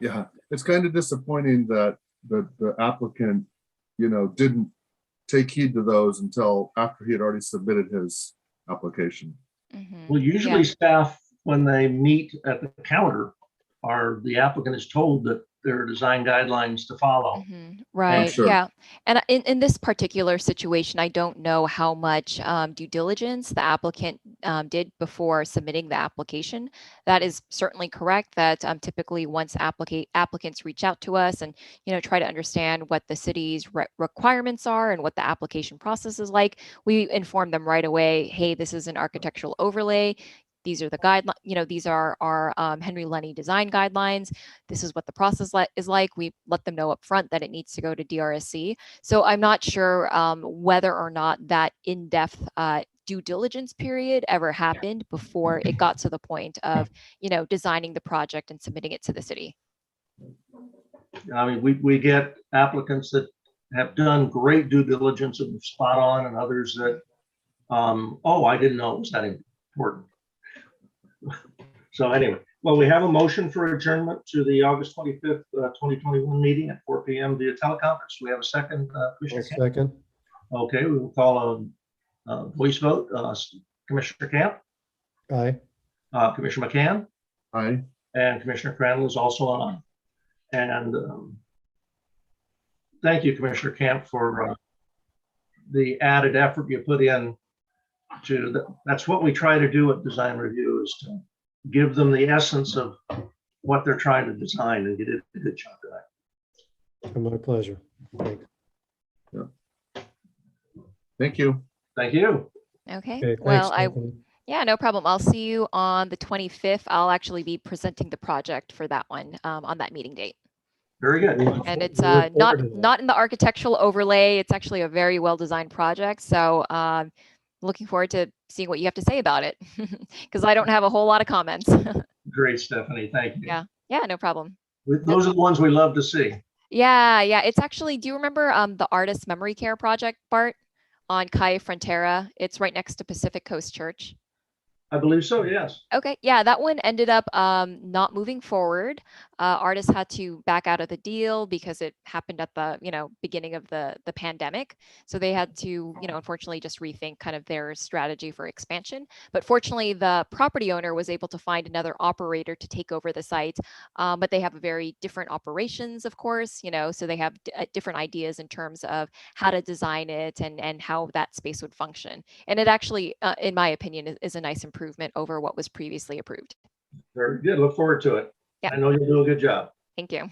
Speaker 4: Yeah, it's kind of disappointing that the applicant didn't take heed to those until after he had already submitted his application.
Speaker 7: Mhm.
Speaker 1: Well, usually staff, when they meet at the counter, the applicant is told that there are design guidelines to follow.
Speaker 7: Right.
Speaker 4: sure.
Speaker 7: Yeah. And in this particular situation, I don't know how much due diligence the applicant did before submitting the application. That is certainly correct that typically once applicants reach out to us and, try to understand what the city's requirements are and what the application process is like, we inform them right away, hey, this is an architectural overlay. These are the guidelines, these are our Henry Lenny design guidelines. This is what the process is like. We let them know up front that it needs to go to DRSC. So I'm not sure whether or not that in-depth due diligence period ever happened before it got to the point of, designing the project and submitting it to the city.
Speaker 1: I mean, we get applicants that have done great due diligence and spot on, and others that, oh, I didn't know it was that important. So anyway, well, we have a motion for adjournment to the August 25th, 2021 meeting at 4 p.m. via teleconference. We have a second, Commissioner Camp?
Speaker 5: Second.
Speaker 1: Okay, we will call a voice vote. Commissioner Camp,
Speaker 5: Aye.
Speaker 1: Commissioner McCann,
Speaker 4: Aye.
Speaker 1: and Commissioner Crandall is also on. And thank you, Commissioner Camp, for the added effort you put in that's what we try to do at design review, is to give them the essence of what they're trying to design, and you did a good job tonight.
Speaker 5: My pleasure. Thanks.
Speaker 4: Thank you.
Speaker 1: Thank you.
Speaker 7: Okay.
Speaker 5: Okay,
Speaker 7: Well,
Speaker 5: thanks, Stephanie.
Speaker 7: yeah, no problem. I'll see you on the 25th. I'll actually be presenting the project for that one on that meeting date.
Speaker 1: Very good.
Speaker 7: And it's
Speaker 5: We look forward to that.
Speaker 7: not in the architectural overlay. It's actually a very well-designed project. So looking forward to seeing what you have to say about it, because I don't have a whole lot of comments.
Speaker 1: Great, Stephanie. Thank you.
Speaker 7: Yeah, no problem.
Speaker 1: Those are the ones we love to see.
Speaker 7: Yeah. It's actually, do you remember the Artist Memory Care Project, Bart, on Calle Frontera? It's right next to Pacific Coast Church.
Speaker 1: I believe so, yes.
Speaker 7: Okay, yeah, that one ended up not moving forward. Artists had to back out of the deal because it happened at the beginning of the pandemic. So they had to unfortunately just rethink kind of their strategy for expansion. But fortunately, the property owner was able to find another operator to take over the site. But they have a very different operations, of course. So they have different ideas in terms of how to design it and how that space would function. And it actually, in my opinion, is a nice improvement over what was previously approved.
Speaker 1: Very good. Look forward to it.
Speaker 7: Yeah.
Speaker 1: I know you'll do a good job.
Speaker 7: Thank you.